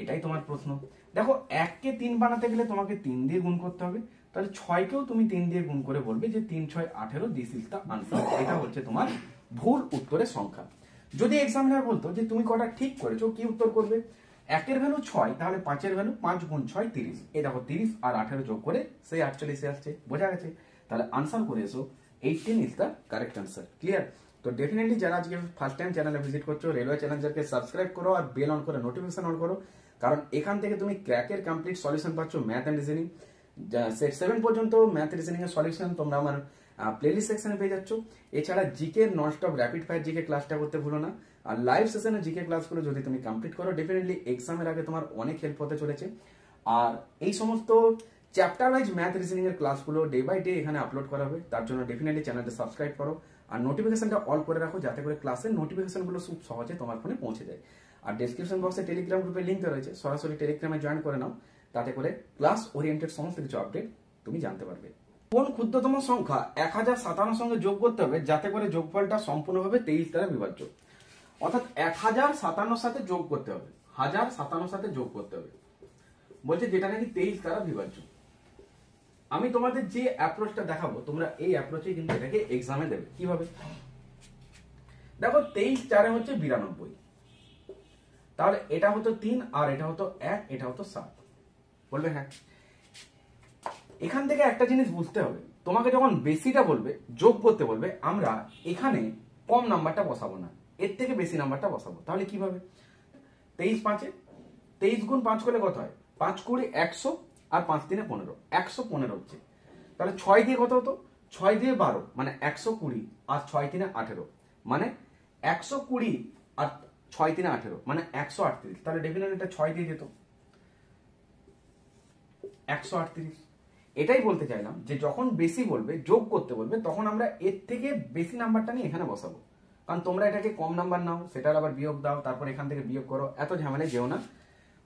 এটাই তোমার প্রশ্ন। দেখো 1-কে 3 বানাতে গেলে তোমাকে 3 দিয়ে গুণ করতে হবে, তাহলে 6-কেও তুমি 3 দিয়ে গুণ করে বলবে যে 3 6 18, দিস ইজ দ্য আনসার। এটা হচ্ছে তোমার ভুল উত্তরের সংখ্যা। যদি এক্সামিনার বলতো যে তুমি কটা ঠিক করেছো, কি উত্তর করবে? 1-এর ভ্যালু 6, তাহলে 5-এর ভ্যালু 5 গুণ 6 30। এই দেখো 30 আর 18 যোগ করে সেই 48 আসছে, বোঝা গেছে? তাহলে আনসার করে এসো 18 is the correct answer. Clear? তো ডেফিনেটলি যারা আজকে ফার্স্ট টাইম চ্যানেলে ভিজিট করছো, রেলওয়ে চ্যালেঞ্জারকে সাবস্ক্রাইব করো আর বেল অন করে নোটিফিকেশন অন করো, কারণ এখান থেকে তুমি ক্র্যাকের কমপ্লিট সলিউশন পাচ্ছ। ম্যাথ অ্যান্ড রিজনিং সেট 7 পর্যন্ত ম্যাথ রিজনিং এর সলিউশন তোমরা আমার প্লেলিস্ট সেকশনে পেয়ে যাচ্ছ। এছাড়া GK nonstop rapid fire GK ক্লাসটা করতে ভুলো না। আর লাইভ সেশনে জিকে ক্লাসগুলো যদি তুমি কমপ্লিট করো ডেফিনেটলি এক্সামের আগে তোমার অনেক হেল্প হতে চলেছে। আর এই সমস্ত চ্যাপ্টার ওয়াইজ ম্যাথ রিজনিং এর ক্লাসগুলো ডে বাই ডে এখানে আপলোড করা হবে, তার জন্য ডেফিনেটলি চ্যানেলটা সাবস্ক্রাইব করো আর নোটিফিকেশনটা অল করে রাখো, যাতে করে ক্লাসের নোটিফিকেশনগুলো খুব সহজে তোমার ফোনে পৌঁছে যায়। আর ডেসক্রিপশন বক্সে টেলিগ্রাম গ্রুপের লিঙ্ক রয়েছে, সরাসরি টেলিগ্রামে জয়েন করে নাও, তাতে করে ক্লাস ওরিয়েন্টেড সমস্ত কিছু আপডেট তুমি জানতে পারবে। কোন ক্ষুদ্রতম সংখ্যা 1057 সঙ্গে যোগ করতে হবে যাতে করে যোগফলটা সম্পূর্ণভাবে 23 দ্বারা বিভাজ্য? অর্থাৎ 1057 সাথে যোগ করতে হবে, 1057 সাথে যোগ করতে হবে, বলছে যেটা নাকি 23 দ্বারা বিভাজ্য। আমি তোমাদের যে অ্যাপ্রোচটা দেখাবো তোমরা এই অ্যাপ্রোচে কিন্তু এটাকে এক্সামে দেবে। কিভাবে? দেখো 23 4 হচ্ছে 92, তাহলে এটা হতো 3 আর এটা হতো 1, এটা হতো 7, বলবে হ্যাঁ। এখান থেকে একটা জিনিস বুঝতে হবে, তোমাকে যখন বেশিটা বলবে যোগ করতে বলবে, আমরা এখানে কম নাম্বারটা বসাবো না, এর থেকে বেশি নাম্বারটা বসাবো। তাহলে কিভাবে? 23 5 23 গুণ 5 করলে কত হয়? 5 20 100 আর 5 3 15, 115 হচ্ছে। তাহলে 6 দিয়ে কত হতো? 6 দিয়ে 12 মানে 120 আর 6 3 18 মানে 120 আর 6 3 18 মানে 138। তাহলে ডেফিনেটলি এটা 6 দিয়ে যেত 138। এটাই বলতে চাইলাম যে যখন বেশি বলবে যোগ করতে বলবে তখন আমরা এর থেকে বেশি নাম্বারটা নিয়ে এখানে বসাবো, কারণ তোমরা এটাকে কম নাম্বার নাও, সেটার আবার বিয়োগ দাও, তারপর এখান থেকে বিয়োগ করো, এত ঝামেলায় যেও না।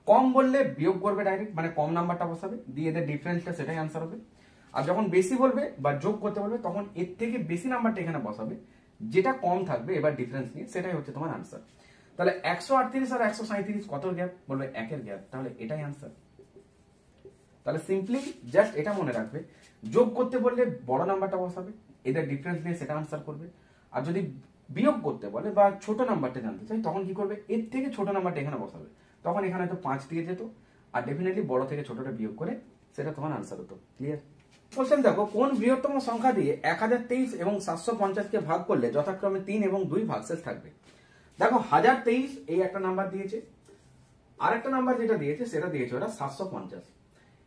কম বললে বিয়োগ করবে ডাইরেক্ট, মানে কম নাম্বারটা বসাবে, দিয়ে এদের ডিফারেন্সটা সেটাই আনসার হবে। আর যখন বেশি বলবে বা যোগ করতে বলবে তখন এর থেকে বেশি নাম্বারটা এখানে বসাবে, যেটা কম থাকবে এবার ডিফারেন্স নিয়ে, সেটাই হচ্ছে তোমার আনসার। তাহলে 138 আর 137 কত গ্যাপ? বলবে 1 এর গ্যাপ, তাহলে এটাই আনসার। তাহলে সিম্পলি জাস্ট এটা মনে রাখবে, যোগ করতে বললে বড় নাম্বারটা বসাবে, এদের ডিফারেন্স নিয়ে সেটা আনসার করবে। আর যদি বিয়োগ করতে বলে বা ছোট নাম্বারটা জানতে চাই তখন কি করবে, এর থেকে ছোট নাম্বারটা এখানে বসাবে, তখন এখানে হয়তো 5 দিয়ে যেত, আর ডেফিনেটলি বড় থেকে ছোটটা বিয়োগ করে সেটা তোমার আনসার হতো। ক্লিয়ার? কোশ্চেন দেখো, কোন বৃহত্তম সংখ্যা দিয়ে 1023 এবং 750 কে ভাগ করলে যথাক্রমে 3 এবং 2 ভাগশেষ থাকবে? দেখো 1023 এই একটা নাম্বার দিয়েছে, আর একটা নাম্বার যেটা দিয়েছে সেটা দিয়েছে ওরা 750,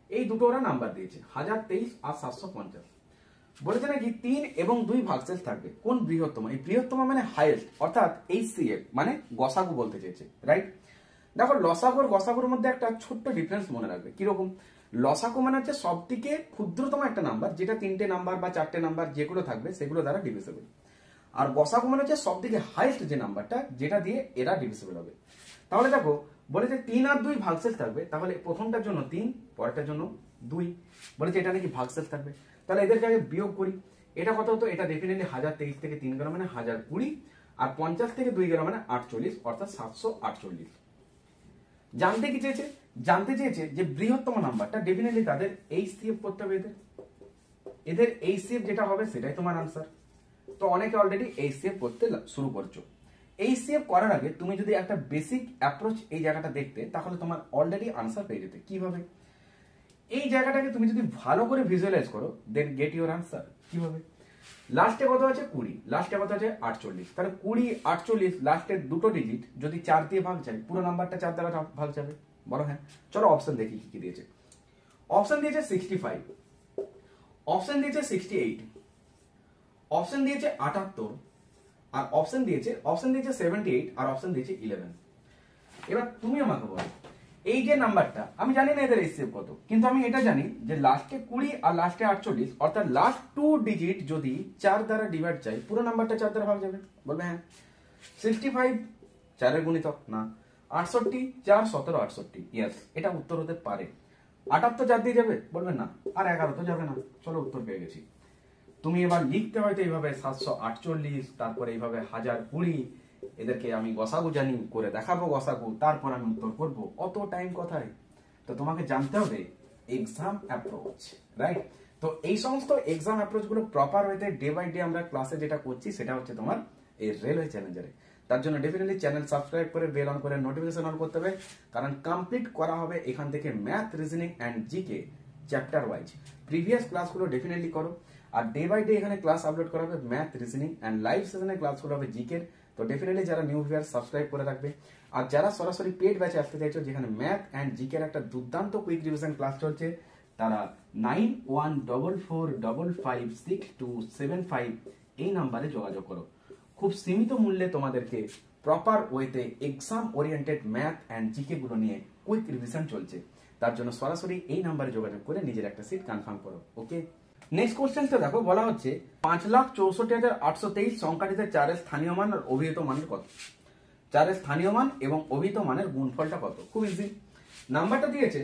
এই দুটো ওরা নাম্বার দিয়েছে 1023 আর 750। বলেছে নাকি 3 এবং 2 ভাগশেষ থাকবে, কোন বৃহত্তম? এই বৃহত্তম মানে হাইয়েস্ট, অর্থাৎ HCF মানে গসাগু বলতে চেয়েছে, রাইট? দেখো লসাগু আর গসাগুর মধ্যে একটা ছোট্ট ডিফারেন্স মনে রাখবে। কিরকম? লসাগু মানে হচ্ছে সব থেকে ক্ষুদ্রতম একটা নাম্বার, যেটা 3টে নাম্বার বা 4টে নাম্বার যেগুলো থাকবে সেগুলো দ্বারা ডিভিসিবল। আর গসাগু মানে হচ্ছে সব থেকে হাইয়েস্ট যে নাম্বারটা, যেটা দিয়ে এরা ডিভিসিবল হবে। তাহলে দেখো বলেছে 3 আর 2 ভাগশেষ থাকবে, তাহলে প্রথমটার জন্য 3, পরেরটার জন্য 2, বলেছে এটা নাকি ভাগশেষ থাকবে। তাহলে এদেরকে আগে বিয়োগ করি, এটা কত হতো? এটা ডেফিনেটলি 1023 থেকে 3 গেল মানে 1020, আর 50 থেকে 2 গেল মানে 48, অর্থাৎ 748। জানতে কি চেয়েছে? জানতে চেয়েছে যে বৃহত্তম নাম্বারটা, ডেফিনেটলি তাদের HCF করতে হবে, এদের HCF যেটা হবে সেটাই তোমার আনসার। তো অনেকে অলরেডি HCF করতে শুরু করছো। HCF করার আগে তুমি যদি একটা বেসিক অ্যাপ্রোচ এই জায়গাটা দেখতে, তাহলে তোমার অলরেডি আনসার পেয়ে যেতে। কিভাবে? এই জায়গাটাকে তুমি যদি ভালো করে ভিজুয়ালাইজ করো, দেন গেট ইউর আনসার। কিভাবে? লাস্টে কত আছে? 20, লাস্টে কত আছে? 48। তাহলে 20, 48, লাস্টের দুটো ডিজিট যদি 4 দিয়ে ভাগ যায়, পুরো নাম্বারটা 4 দ্বারা ভাগ যাবে। বলো হ্যাঁ। চলো অপশন দেখি কি কি দিয়েছে। অপশন দিয়েছে 65, অপশন দিয়েছে 68, অপশন দিয়েছে 78, আর অপশন দিয়েছে 78, আর অপশন দিয়েছে 11। এবার তুমি আমাকে বলো, এই যে নাম্বারটা, আমি জানি না এদের HCF কত, কিন্তু আমি এটা জানি যে লাস্টে 20 আর লাস্টে 48, অর্থাৎ লাস্ট 2 ডিজিট যদি 4 দ্বারা ডিভাইড চাই, পুরো নাম্বারটা 4 দ্বারা ভাগ যাবে। বলবে হ্যাঁ। 65 4 এর গুণিতক না, 68 4 17 68, ইয়েস এটা উত্তর হতে পারে। 78 4 দিয়ে যাবে? বলবে না। আর 11 তো যাবে না। চলো উত্তর পেয়ে গেছি। তুমি এবার লিখতে হয়তো এইভাবে 748, তারপরে এইভাবে 1020, এদেরকে আমি গসাগু জানি, করে দেখাবো গসাগু, তারপর আমি উত্তর করব। অত টাইম কোথায়? তো তোমাকে জানতে হবে এক্সাম অ্যাপ্রোচ, রাইট? তো এই সমস্ত এক্সাম অ্যাপ্রোচ গুলো প্রপার ওয়েতে ডে বাই ডে আমরা ক্লাসে যেটা করছি সেটা হচ্ছে তোমার এই রেলওয়ে চ্যালেঞ্জারে। তার জন্য ডেফিনেটলি চ্যানেল সাবস্ক্রাইব করে বেল অন করে নোটিফিকেশন অন করতে হবে, কারণ কমপ্লিট করা হবে এখান থেকে math, reasoning and GK chapter wise. Previous ক্লাসগুলো ডেফিনেটলি করো, আর ডে বাই ডে এখানে ক্লাস আপলোড করা হবে ম্যাথ, রিজনিং অ্যান্ড লাইভ সেশনের ক্লাসগুলো হবে জিকের। তো ডেফিনেটলি যারা নিউ ভিউয়ার সাবস্ক্রাইব করে রাখবে, আর যারা সরাসরি পেড ব্যাচে আসতে চাইছো যেখানে ম্যাথ অ্যান্ড জিকের একটা দুর্দান্ত কুইক রিভিশন ক্লাস চলছে, তারা 9144556275 এই নাম্বারে যোগাযোগ করো। খুব সীমিত মূল্যে তোমাদেরকে প্রপার ওয়েতে exam oriented math and GK গুলো নিয়ে কুইক রিভিশন চলছে। তার জন্য সরাসরি এই নাম্বারে যোগাযোগ করে নিজের একটা সিট কনফার্ম করো। ওকে, নেক্সট কোশ্চেনটা দেখো, বলা হচ্ছে 5,64,823 সংখ্যাটিতে 4 এর স্থানীয় মান আর অভিহিত মানের কত? 4 এর স্থানীয় মান এবং অভিহিত মানের গুণফলটা কত? খুব ইজি। নাম্বারটা দিয়েছে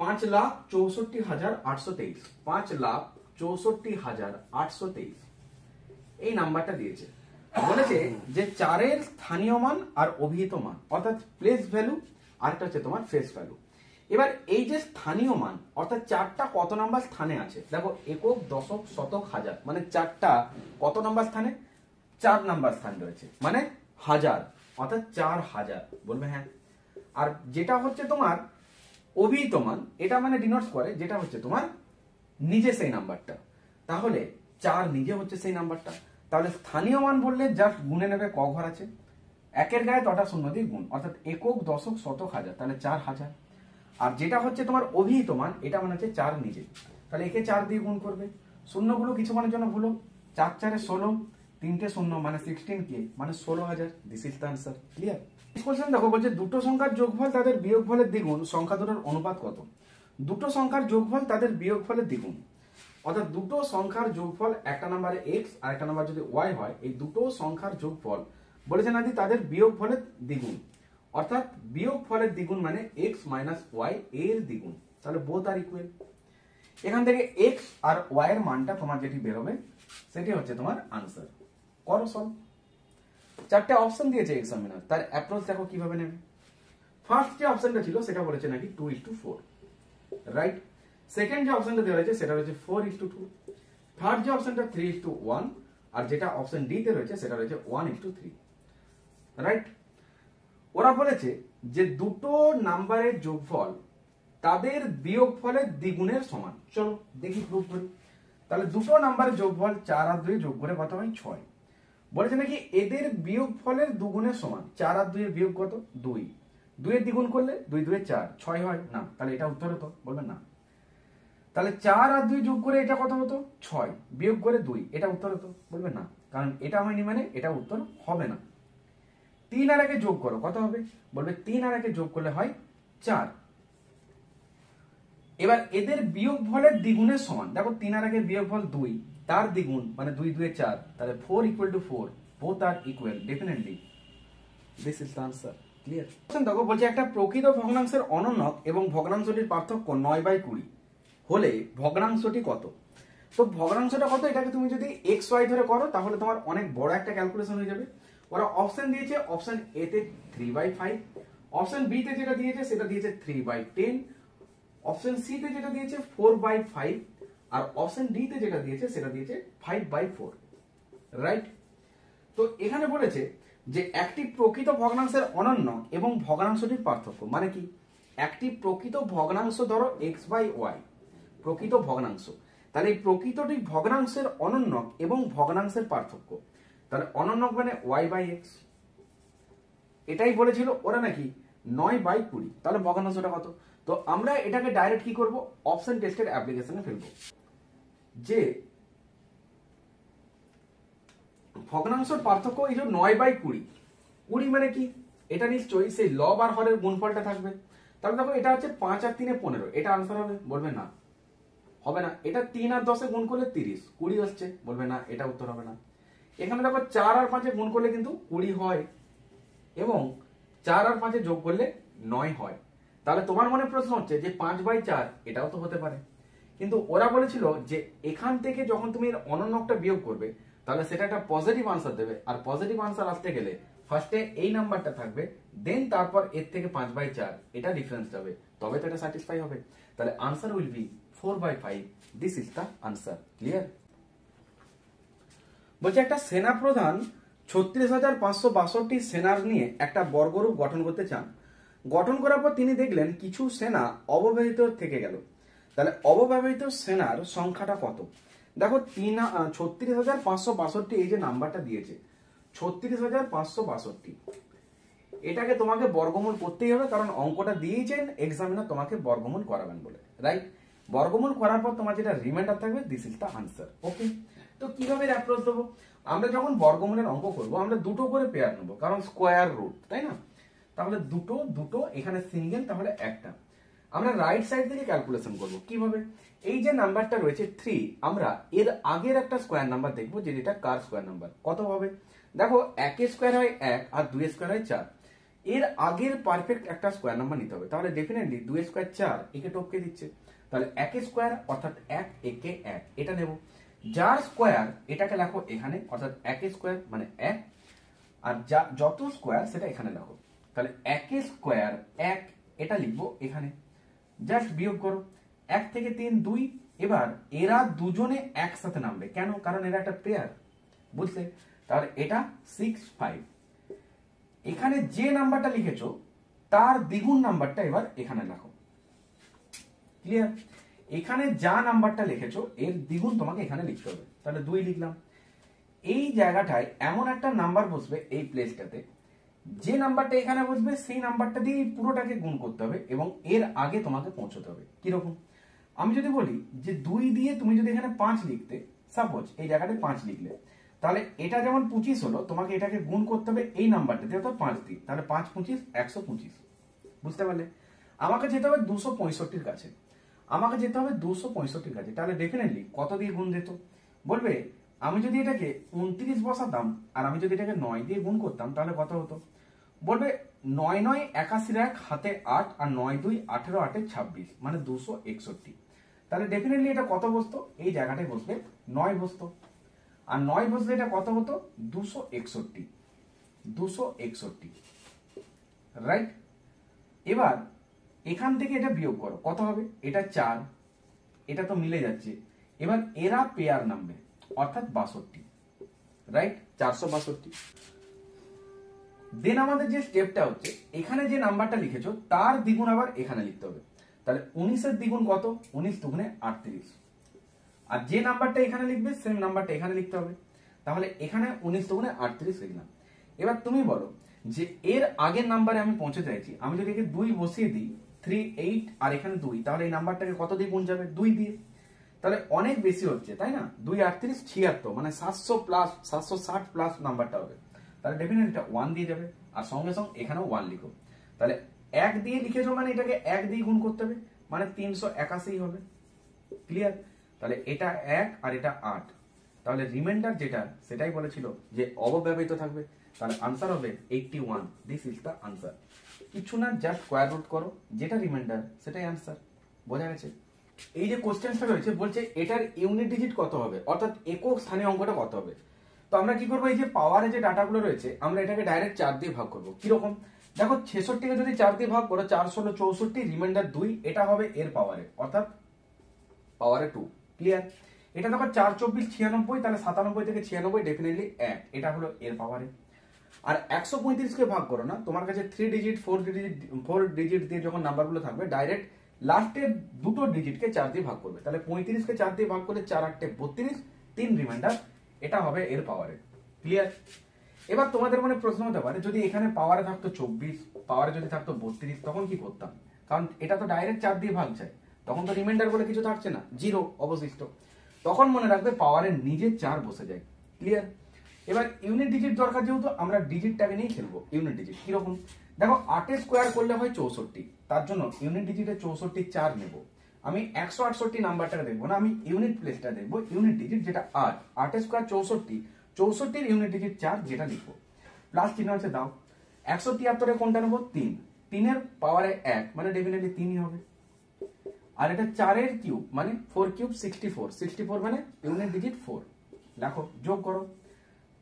5,64,823, 5,64,823 এই নাম্বারটা দিয়েছে। বলেছে যে 4 এর স্থানীয় মান আর অভিহিত মান, অর্থাৎ প্লেস ভ্যালু, আর একটা হচ্ছে তোমার ফেস ভ্যালু। এবার এই যে স্থানীয় মান, অর্থাৎ 4টা কত নাম্বার স্থানে আছে, দেখো একক, দশক, শতক, হাজার, মানে 4টা কত নাম্বার স্থানে? 4 নাম্বার স্থান রয়েছে, মানে হাজার, অর্থাৎ 4000। বলবে হ্যাঁ। আর যেটা হচ্ছে তোমার অভিহিত মান, এটা মানে ডিনোটস করে যেটা হচ্ছে তোমার নিজে সেই নাম্বারটা, তাহলে 4 নিজে হচ্ছে সেই নাম্বারটা। তাহলে স্থানীয় মান বললে জাস্ট গুণে নেবে ক ঘর আছে, একের গায়ে তটা শূন্য দিয়ে গুণ, অর্থাৎ একক, দশক, শতক, হাজার, তাহলে 4000। আর যেটা হচ্ছে তোমার অভিহিত মান, এটা মানে হচ্ছে 4 নিজে, তাহলে একে 4 দিয়ে গুণ করবে। শূন্যগুলো কিছুক্ষণের জন্য ভুলো, 4 4 16, 3টে শূন্য মানে 16k, মানে 16000। This is the answer. Clear? Question দেখো, বলছে দুটো সংখ্যার যোগফল তাদের বিয়োগফলের দ্বিগুণ, সংখ্যা দুটোর অনুপাত কত? দুটো সংখ্যার যোগফল তাদের বিয়োগফলের দ্বিগুণ, অর্থাৎ দুটো সংখ্যার যোগফল, একটা নাম্বারে x আর একটা নাম্বার যদি y হয়, এই দুটো সংখ্যার যোগফল বলেছে নাকি তাদের বিয়োগফলের দ্বিগুণ, অর্থাৎ বিয়োগফলের দ্বিগুণ মানে x মাইনাস y এর দ্বিগুণ, তাহলে বোথ আর ইকুয়াল। এখান থেকে x আর y এর মানটা তোমার যেটি বেরোবে সেটি হচ্ছে তোমার আনসার। করো সলভ। 4টে অপশন দিয়েছে এক্সামিনার, তার অ্যাপ্রোচ দেখো কিভাবে নেবে। ফার্স্ট যে অপশনটা ছিল সেটা বলেছে নাকি 2:4, রাইট? সেকেন্ড যে অপশনটা দেওয়া রয়েছে সেটা রয়েছে 4:2, থার্ড যে অপশনটা 3:1, আর যেটা অপশন ডি তে রয়েছে সেটা রয়েছে 1:3, রাইট? ওরা বলেছে যে দুটো নাম্বারের যোগফল তাদের বিয়োগফলের দ্বিগুণের সমান। চলো দেখি প্রুফ করি। তাহলে দুটো নাম্বারের যোগফল 4 আর 2 যোগ করে কত হয়? 6। বলেছে নাকি এদের বিয়োগফলের দুগুণের সমান। 4 আর 2 এর বিয়োগ কত? 2। 2 এর দ্বিগুণ করলে 2 2 4, 6 হয় না? তাহলে এটা উত্তর হতো? বলবেন না। তাহলে 4 আর 2 যোগ করে এটা কত হতো? 6, বিয়োগ করে 2, এটা উত্তর হতো? বলবেন না, কারণ এটা হয়নি মানে এটা উত্তর হবে না। 3 আর 1 যোগ করো, কত হবে? বলবে 3 আর 1 যোগ করলে হয় 4। এবার এদের বিয়োগফলের দ্বিগুণের সমান। দেখো 3 আর 1 বিয়োগফল 2, তার দ্বিগুণ মানে 2 2 4, তাহলে 4 = 4, both are equal, definitely this is the answer. Clear? দেখো বলছে একটা প্রকৃত ভগ্নাংশের অনন্যক এবং ভগ্নাংশটির পার্থক্য 9/20 হলে ভগ্নাংশটি কত? তো ভগ্নাংশটা কত এটাকে তুমি যদি xy ধরে করো তাহলে তোমার অনেক বড় একটা ক্যালকুলেশন হয়ে যাবে। ওরা অপশন দিয়েছে, অপশন এ তে 3/5, অপশন বি তে যেটা দিয়েছে সেটা দিয়েছে 3/10, অপশন সি তে যেটা দিয়েছে 4/5, আর অপশন ডি তে যেটা দিয়েছে সেটা দিয়েছে 5/4, রাইট? তো এখানে বলেছে যে একটি প্রকৃত ভগ্নাংশের অনন্যক এবং ভগ্নাংশটির পার্থক্য মানে কি? একটি প্রকৃত ভগ্নাংশ ধরো x/y, প্রকৃত ভগ্নাংশ, তাহলে এই প্রকৃতটি ভগ্নাংশের অনন্যক এবং ভগ্নাংশের পার্থক্য। তাহলে অনন্যক মানে y/x, এটাই বলেছিল ওরা নাকি 9/20। তাহলে ভগ্নাংশটা কত? তো আমরা এটাকে ডাইরেক্ট কি করব? অপশন টেস্টের অ্যাপ্লিকেশনে ফেলবো যে ভগ্নাংশের পার্থক্য এই যে 9/20। 20 মানে কি? এটা নিশ্চয়ই সেই লব আর হরের গুণফলটা থাকবে। তাহলে দেখো এটা হচ্ছে 5 আর 3 15, এটা আনসার হবে? বলবে না, হবে না। এটা 3 আর 10 গুণ করলে 30, 20 হচ্ছে? বলবে না, এটা উত্তর হবে না। এখানে দেখো 4 আর 5 গুণ করলে কিন্তু 20 হয় এবং 4 আর 5 যোগ করলে 9 হয়। তাহলে তোমার মনে প্রশ্ন হচ্ছে যে 5/4, এটাও তো হতে পারে। কিন্তু ওরা বলেছিল যে এখান থেকে যখন তুমি এর অনন্যকটা বিয়োগ করবে তাহলে সেটা একটা পজিটিভ আনসার দেবে, আর পজিটিভ আনসার আসতে গেলে ফার্স্টে এই নাম্বারটা থাকবে, দেন তারপর এর থেকে 5/4 এটা ডিফারেন্স যাবে, তবে তো এটা স্যাটিসফাই হবে। তাহলে answer will B 4/5, this is the answer. Clear? বলছে একটা সেনা প্রধান 36,562 সেনার নিয়ে একটা বর্গরূপ গঠন করতে চান। গঠন করার পর তিনি দেখলেন কিছু সেনা অব্যবহৃত থেকে গেল। তাহলে অব্যবহৃত সেনার সংখ্যাটা কত? দেখো 36,562 এই যে নাম্বারটা দিয়েছে 36,562, এটাকে তোমাকে বর্গমূল করতেই হবে, কারণ অঙ্কটা দিয়েছেন এক্সামিনার তোমাকে বর্গমূল করাবেন বলে, রাইট? বর্গমূল করার পর তোমার যেটা রিমাইন্ডার থাকবে, দিস ইজ দ্য আনসার। ওকে, তো কিভাবে অ্যাপ্রোচ দেবো? আমরা যখন বর্গমূলের অঙ্ক করব আমরা দুটো করে পেয়ার নেবো, কারণ স্কোয়ার রুট, তাই না? তাহলে দুটো দুটো, এখানে সিঙ্গেল, তাহলে একটা। আমরা রাইট সাইড থেকে ক্যালকুলেশন করব কিভাবে? এই যে নাম্বারটা রয়েছে 3, আমরা এর আগের একটা স্কোয়ার নাম্বার দেখবো যেটা কার স্কোয়ার নাম্বার। কত হবে? দেখো 1 স্কোয়ার হয় 1 আর 2 স্কোয়ার হয় 4, এর আগের পারফেক্ট একটা স্কোয়ার নাম্বার নিতে হবে। তাহলে ডেফিনেটলি 2 স্কোয়ার 4 একে টপকে দিচ্ছে, তাহলে 1 স্কোয়ার অর্থাৎ 1 একে 1 এটা নেব। যার স্কোয়ার এটাকে লেখো এখানে, অর্থাৎ 1 স্কোয়ার মানে 1, আর যা যত স্কোয়ার সেটা এখানে লেখো। তাহলে 1 স্কোয়ার 1 এটা লিখবো এখানে, জাস্ট বিয়োগ করো। 1 থেকে 3 2, এবার এরা দুজনে একসাথে নামবে, কেন? কারণ এরা একটা পেয়ার, বুঝলে? তাহলে এটা 6 5। এখানে যে নাম্বারটা লিখেছো তার দ্বিগুণ নাম্বারটা এবার এখানে লেখো। ক্লিয়ার? এখানে যা নাম্বারটা লিখেছো এর দ্বিগুণ তোমাকে এখানে লিখতে হবে। তাহলে 2 লিখলাম। এই জায়গাটায় এমন একটা নাম্বার বসবে এই প্লেসটাতে, যে নাম্বারটা এখানে বসবে সেই নাম্বারটা দিয়ে পুরোটাকে গুণ করতে হবে এবং এর আগে তোমাকে পৌঁছতে হবে। কিরকম? আমি যদি বলি যে 2 দিয়ে তুমি যদি এখানে 5 লিখতে, সাপোজ এই জায়গাটায় 5 লিখলে, তাহলে এটা যেমন 25 হলো, তোমাকে এটাকে গুণ করতে হবে এই নাম্বারটা দিয়ে, অর্থাৎ 5 দিয়ে। তাহলে 5 25 125, বুঝতে পারলে? আমাকে যেতে হবে 265-র কাছে, আমাকে যেতে হবে 265-র কাছে। তাহলে ডেফিনেটলি কত দিয়ে গুণ দিত? বলবে আমি যদি এটাকে 29 বসাতাম আর আমি যদি এটাকে 9 দিয়ে গুণ করতাম তাহলে কত হতো? বলবে 9 9 81 1 হাতে 8 আর 9 2 18 8 26, মানে 261। তাহলে ডেফিনেটলি এটা কত বসতো? এই জায়গাটায় বসবে 9 বসতো, আর 9 বসলে এটা কত হতো? 261, 261, রাইট? এবার এখান থেকে এটা বিয়োগ করো, কত হবে? এটা 4, এটা তো মিলে যাচ্ছে। এবার এরা পেয়ার নামবে, অর্থাৎ 62, রাইট, 462। দেন আমাদের যে স্টেপটা হচ্ছে, এখানে যে নাম্বারটা লিখেছো তার দ্বিগুণ আবার এখানে লিখতে হবে। তাহলে 19 এর দ্বিগুণ কত? 19 দুগুণে 38। আর যে নাম্বারটা এখানে লিখবে সেম নাম্বারটা এখানে লিখতে হবে। তাহলে এখানে 19 দুগুণে 38 লিখলাম। এবার তুমি বলো যে এর আগের নাম্বারে আমি পৌঁছে চাইছি, আমি যদি একে 2 বসিয়ে দিই, 3 8 আর এখানে 2, তাহলে এই নাম্বারটাকে কত দিয়ে গুণ যাবে? 2 দিয়ে। তাহলে অনেক বেশি হচ্ছে, তাই না? 2 38 76, মানে 700 প্লাস, 760 প্লাস নাম্বারটা হবে। তাহলে ডেফিনেটলি এটা 1 দিয়ে যাবে। আর সঙ্গে সঙ্গে এখানেও 1 লিখো। তাহলে 1 দিয়ে লিখেছো মানে এটাকে 1 দিয়ে গুণ করতে হবে, মানে 381 হবে। ক্লিয়ার? তাহলে এটা 1 আর এটা 8। তাহলে রিমাইন্ডার যেটা সেটাই বলেছিল যে অব্যবহৃত থাকবে। তাহলে আনসার হবে 81। This is the answer. কিছু না, জাস্ট স্কয়ার রুট করো, যেটা রিমাইন্ডার সেটাই আনসার। বোঝা গেছে? এই যে কোশ্চেনটা রয়েছে বলছে এটার ইউনিট ডিজিট কত হবে, অর্থাৎ একক স্থানীয় অঙ্কটা কত হবে। তো আমরা কি করবো, এই যে পাওয়ারে যে ডাটাগুলো রয়েছে আমরা এটাকে ডাইরেক্ট 4 দিয়ে ভাগ করবো। কিরকম দেখো, 66 কে যদি 4 দিয়ে ভাগ করো, 4 ষোলো 64, রিমাইন্ডার 2, এটা হবে এর পাওয়ারে, অর্থাৎ পাওয়ারে 2। ক্লিয়ার? এটা দেখো 4 24 96, তাহলে 97 থেকে 96 ডেফিনেটলি 1, এটা হলো এর পাওয়ারে। আর 135 কে ভাগ করো না, তোমার কাছে 3 ডিজিট 4 ডিজিট দিয়ে যখন নাম্বারগুলো থাকবে ডাইরেক্ট লাস্টের দুটো ডিজিটকে 4 দিয়ে ভাগ করবে। তাহলে 35 কে 4 দিয়ে ভাগ করলে 4 8 32, 3 রিমাইন্ডার, এটা হবে এর পাওয়ারে। ক্লিয়ার? এবার তোমাদের মনে প্রশ্ন হতে পারে, যদি এখানে পাওয়ারে থাকতো 24, পাওয়ারে যদি থাকতো 32, তখন কি করতাম? কারণ এটা তো ডাইরেক্ট 4 দিয়ে ভাগ যায়, তখন তো রিমাইন্ডার বলে কিছু থাকছে না, 0 অবশিষ্ট। তখন মনে রাখবে পাওয়ারের নিজে 4 বসে যায়। ক্লিয়ার? এবার ইউনিট ডিজিট দরকার, যেহেতু আমরা ডিজিটটাকে নিয়ে খেলবো। ইউনিট ডিজিট কিরকম দেখো, 8 স্কোয়ার করলে হয় 64, তার জন্য ইউনিট ডিজিটে 64 4 নেব। আমি 168 নাম্বারটাকে দেখবো না, আমি ইউনিট প্লেসটা দেখবো। ইউনিট ডিজিট যেটা 8, 8 স্কোয়ার 64, 64 ইউনিট ডিজিট 4, যেটা লিখবো। প্লাস চিহ্ন আছে দাও। 173 কোনটা নেবো? 3, 3 এর পাওয়ারে 1, মানে ডেফিনেটলি 3ই হবে। আর এটা 4 এর কিউব, মানে 4 কিউব 64, 64 মানে ইউনিট ডিজিট 4। দেখো যোগ করো,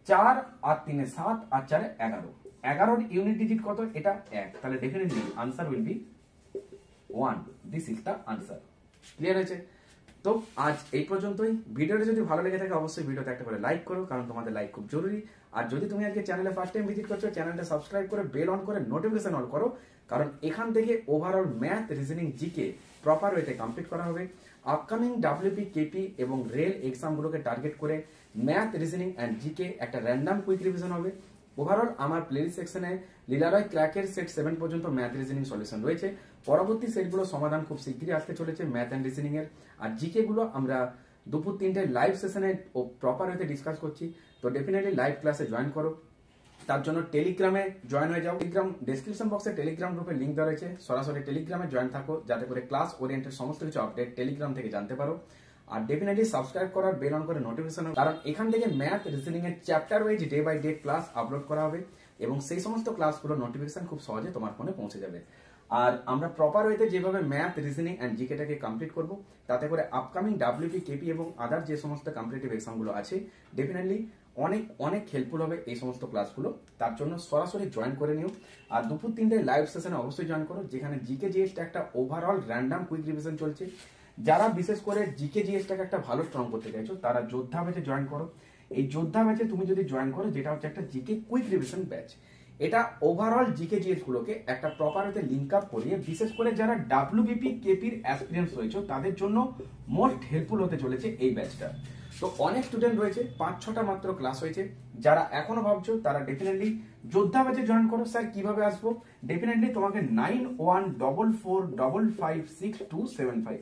4 আর 3 এ 7 আর 4 এ 11, 11 ইউনিট ডিজিট কত? এটা 1। তাহলে definitely answer will B 1। This is the answer. Clear হয়েছে? তো আজ এই পর্যন্তই। ভিডিওটা যদি ভালো লেগে থাকে অবশ্যই ভিডিওতে একটা করে লাইক করো, কারণ তোমাদের লাইক খুব জরুরি। আর যদি তুমি আজকে চ্যানেলে ফার্স্ট টাইম ভিজিট করছো, চ্যানেলটা সাবস্ক্রাইব করে বেল অন করে নোটিফিকেশন অন করো, কারণ এখান থেকে overall math, reasoning, GK proper ওয়েতে কমপ্লিট করা হবে। আপকামিং ডাব্লিউপি, কেপি এবং রেল এক্সামগুলোকে টার্গেট করে ম্যাথ, রিজনিং অ্যান্ড জিকে একটা র্যান্ডাম কুইক রিভিশন হবে। ওভারঅল আমার প্লেলিস্ট সেকশনে লীলারয় ক্র্যাকের সেট 7 পর্যন্ত ম্যাথ, রিজনিং সলিউশন রয়েছে। পরবর্তী সেটগুলো সমাধান খুব শীঘ্রই আসতে চলেছে ম্যাথ অ্যান্ড রিজনিং এর। আর জিকে গুলো আমরা দুপুর 3টে লাইভ সেশনে ও প্রপার ওয়েতে ডিসকাস করছি। তো ডেফিনেটলি লাইভ ক্লাসে জয়েন করো। তার জন্য টেলিগ্রামে জয়েন হয়ে যাও। টেলিগ্রাম ডেসক্রিপশন বক্সে টেলিগ্রাম গ্রুপের লিঙ্ক দেওয়া রয়েছে, সরাসরি টেলিগ্রামে জয়েন থাকো, যাতে করে ক্লাস ওরিয়েন্টেড সমস্ত কিছু আপডেট টেলিগ্রাম থেকে জানতে পারো। আর ডেফিনেটলি সাবস্ক্রাইব করার বেল অন করে নোটিফিকেশন, কারণ এখান থেকে ম্যাথ, রিজনিং এর chapter wise day by day class upload করা হবে এবং সেই সমস্ত ক্লাসগুলো নোটিফিকেশন খুব সহজে তোমার ফোনে পৌঁছে যাবে। আর আমরা প্রপার ওয়েতে যেভাবে ম্যাথ, রিজনিং অ্যান্ড জিকেটাকে কমপ্লিট করব, তাতে করে আপকামিং ডাব্লিউপি, কেপি এবং আদার যে সমস্ত কম্পিটিটিভ এক্সামগুলো আছে ডেফিনেটলি অনেক অনেক হেল্পফুল হবে এই সমস্ত ক্লাসগুলো। তার জন্য সরাসরি জয়েন করে নিও। আর দুপুর 3টে লাইভ সেশনে অবশ্যই জয়েন করো, যেখানে জিকে জিএসটা একটা ওভারঅল র্যান্ডাম কুইক রিভিশন চলছে। যারা বিশেষ করে জিকে জিএসটাকে একটা ভালো স্ট্রং করতে চাইছো, তারা যোদ্ধা ব্যাচে জয়েন করো। এই যোদ্ধা ব্যাচে তুমি যদি জয়েন করো, যেটা হচ্ছে একটা জিকে কুইক রিভিশন ব্যাচ, এটা ওভারঅল জিকে জিএস গুলোকে একটা প্রপার ওয়েতে লিঙ্ক আপ করিয়ে, বিশেষ করে যারা ডাব্লিউবিপি, কেপির অ্যাসপিরেন্টস রয়েছে তাদের জন্য মোস্ট হেল্পফুল হতে চলেছে এই ব্যাচটা। তো অনেক স্টুডেন্ট রয়েছে, 5-6টা মাত্র ক্লাস হয়েছে। যারা এখনো ভাবছো তারা ডেফিনেটলি যোদ্ধা ব্যাচে জয়েন করো। স্যার কিভাবে আসবো? ডেফিনেটলি তোমাকে 9144556275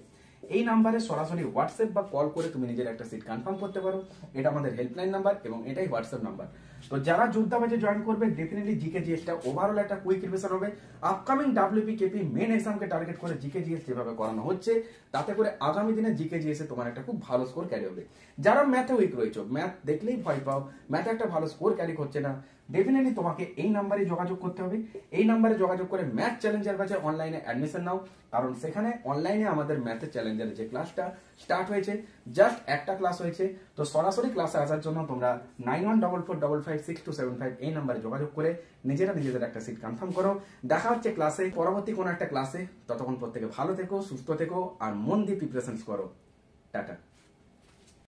এই নাম্বারে সরাসরি হোয়াটসঅ্যাপ বা কল করে তুমি নিজের একটা সিট কনফার্ম করতে পারো। এটা আমাদের হেল্পলাইন নাম্বার এবং এটাই হোয়াটসঅ্যাপ নাম্বার। তো যারা যোদ্ধা ব্যাচে জয়েন করবে, ডেফিনেটলি জিকে জিএসটা ওভারঅল একটা কুইক রিভিশন হবে। আপকামিং ডাব্লিউপি, কেপি মেন এক্সামকে টার্গেট করে জিকে জিএস যেভাবে করানো হচ্ছে, তাতে করে আগামী দিনে জিকে জিএস এ তোমার একটা খুব ভালো স্কোর ক্যারি হবে। যারা ম্যাথে উইক রয়েছে, ম্যাথ দেখলেই ভয় পাও, ম্যাথে একটা ভালো স্কোর ক্যারি করছে না, ডেফিনেটলি তোমাকে এই নাম্বারে যোগাযোগ করতে হবে। এই নাম্বারে যোগাযোগ করে ম্যাথ চ্যালেঞ্জার ব্যাচে অনলাইনে অ্যাডমিশন নাও, কারণ সেখানে অনলাইনে আমাদের ম্যাথের চ্যালেঞ্জারের যে ক্লাসটা স্টার্ট হয়েছে, জাস্ট একটা ক্লাস হয়েছে। তো সরাসরি ক্লাসে আসার জন্য তোমরা 9144556275 এই নাম্বারে যোগাযোগ করে নিজেদের একটা সিট কনফার্ম করো। দেখা হচ্ছে ক্লাসে, পরবর্তী কোনো একটা ক্লাসে। ততক্ষণ প্রত্যেকে ভালো থেকো, সুস্থ থেকো আর মন দিয়ে প্রিপারেশন করো। টাটা।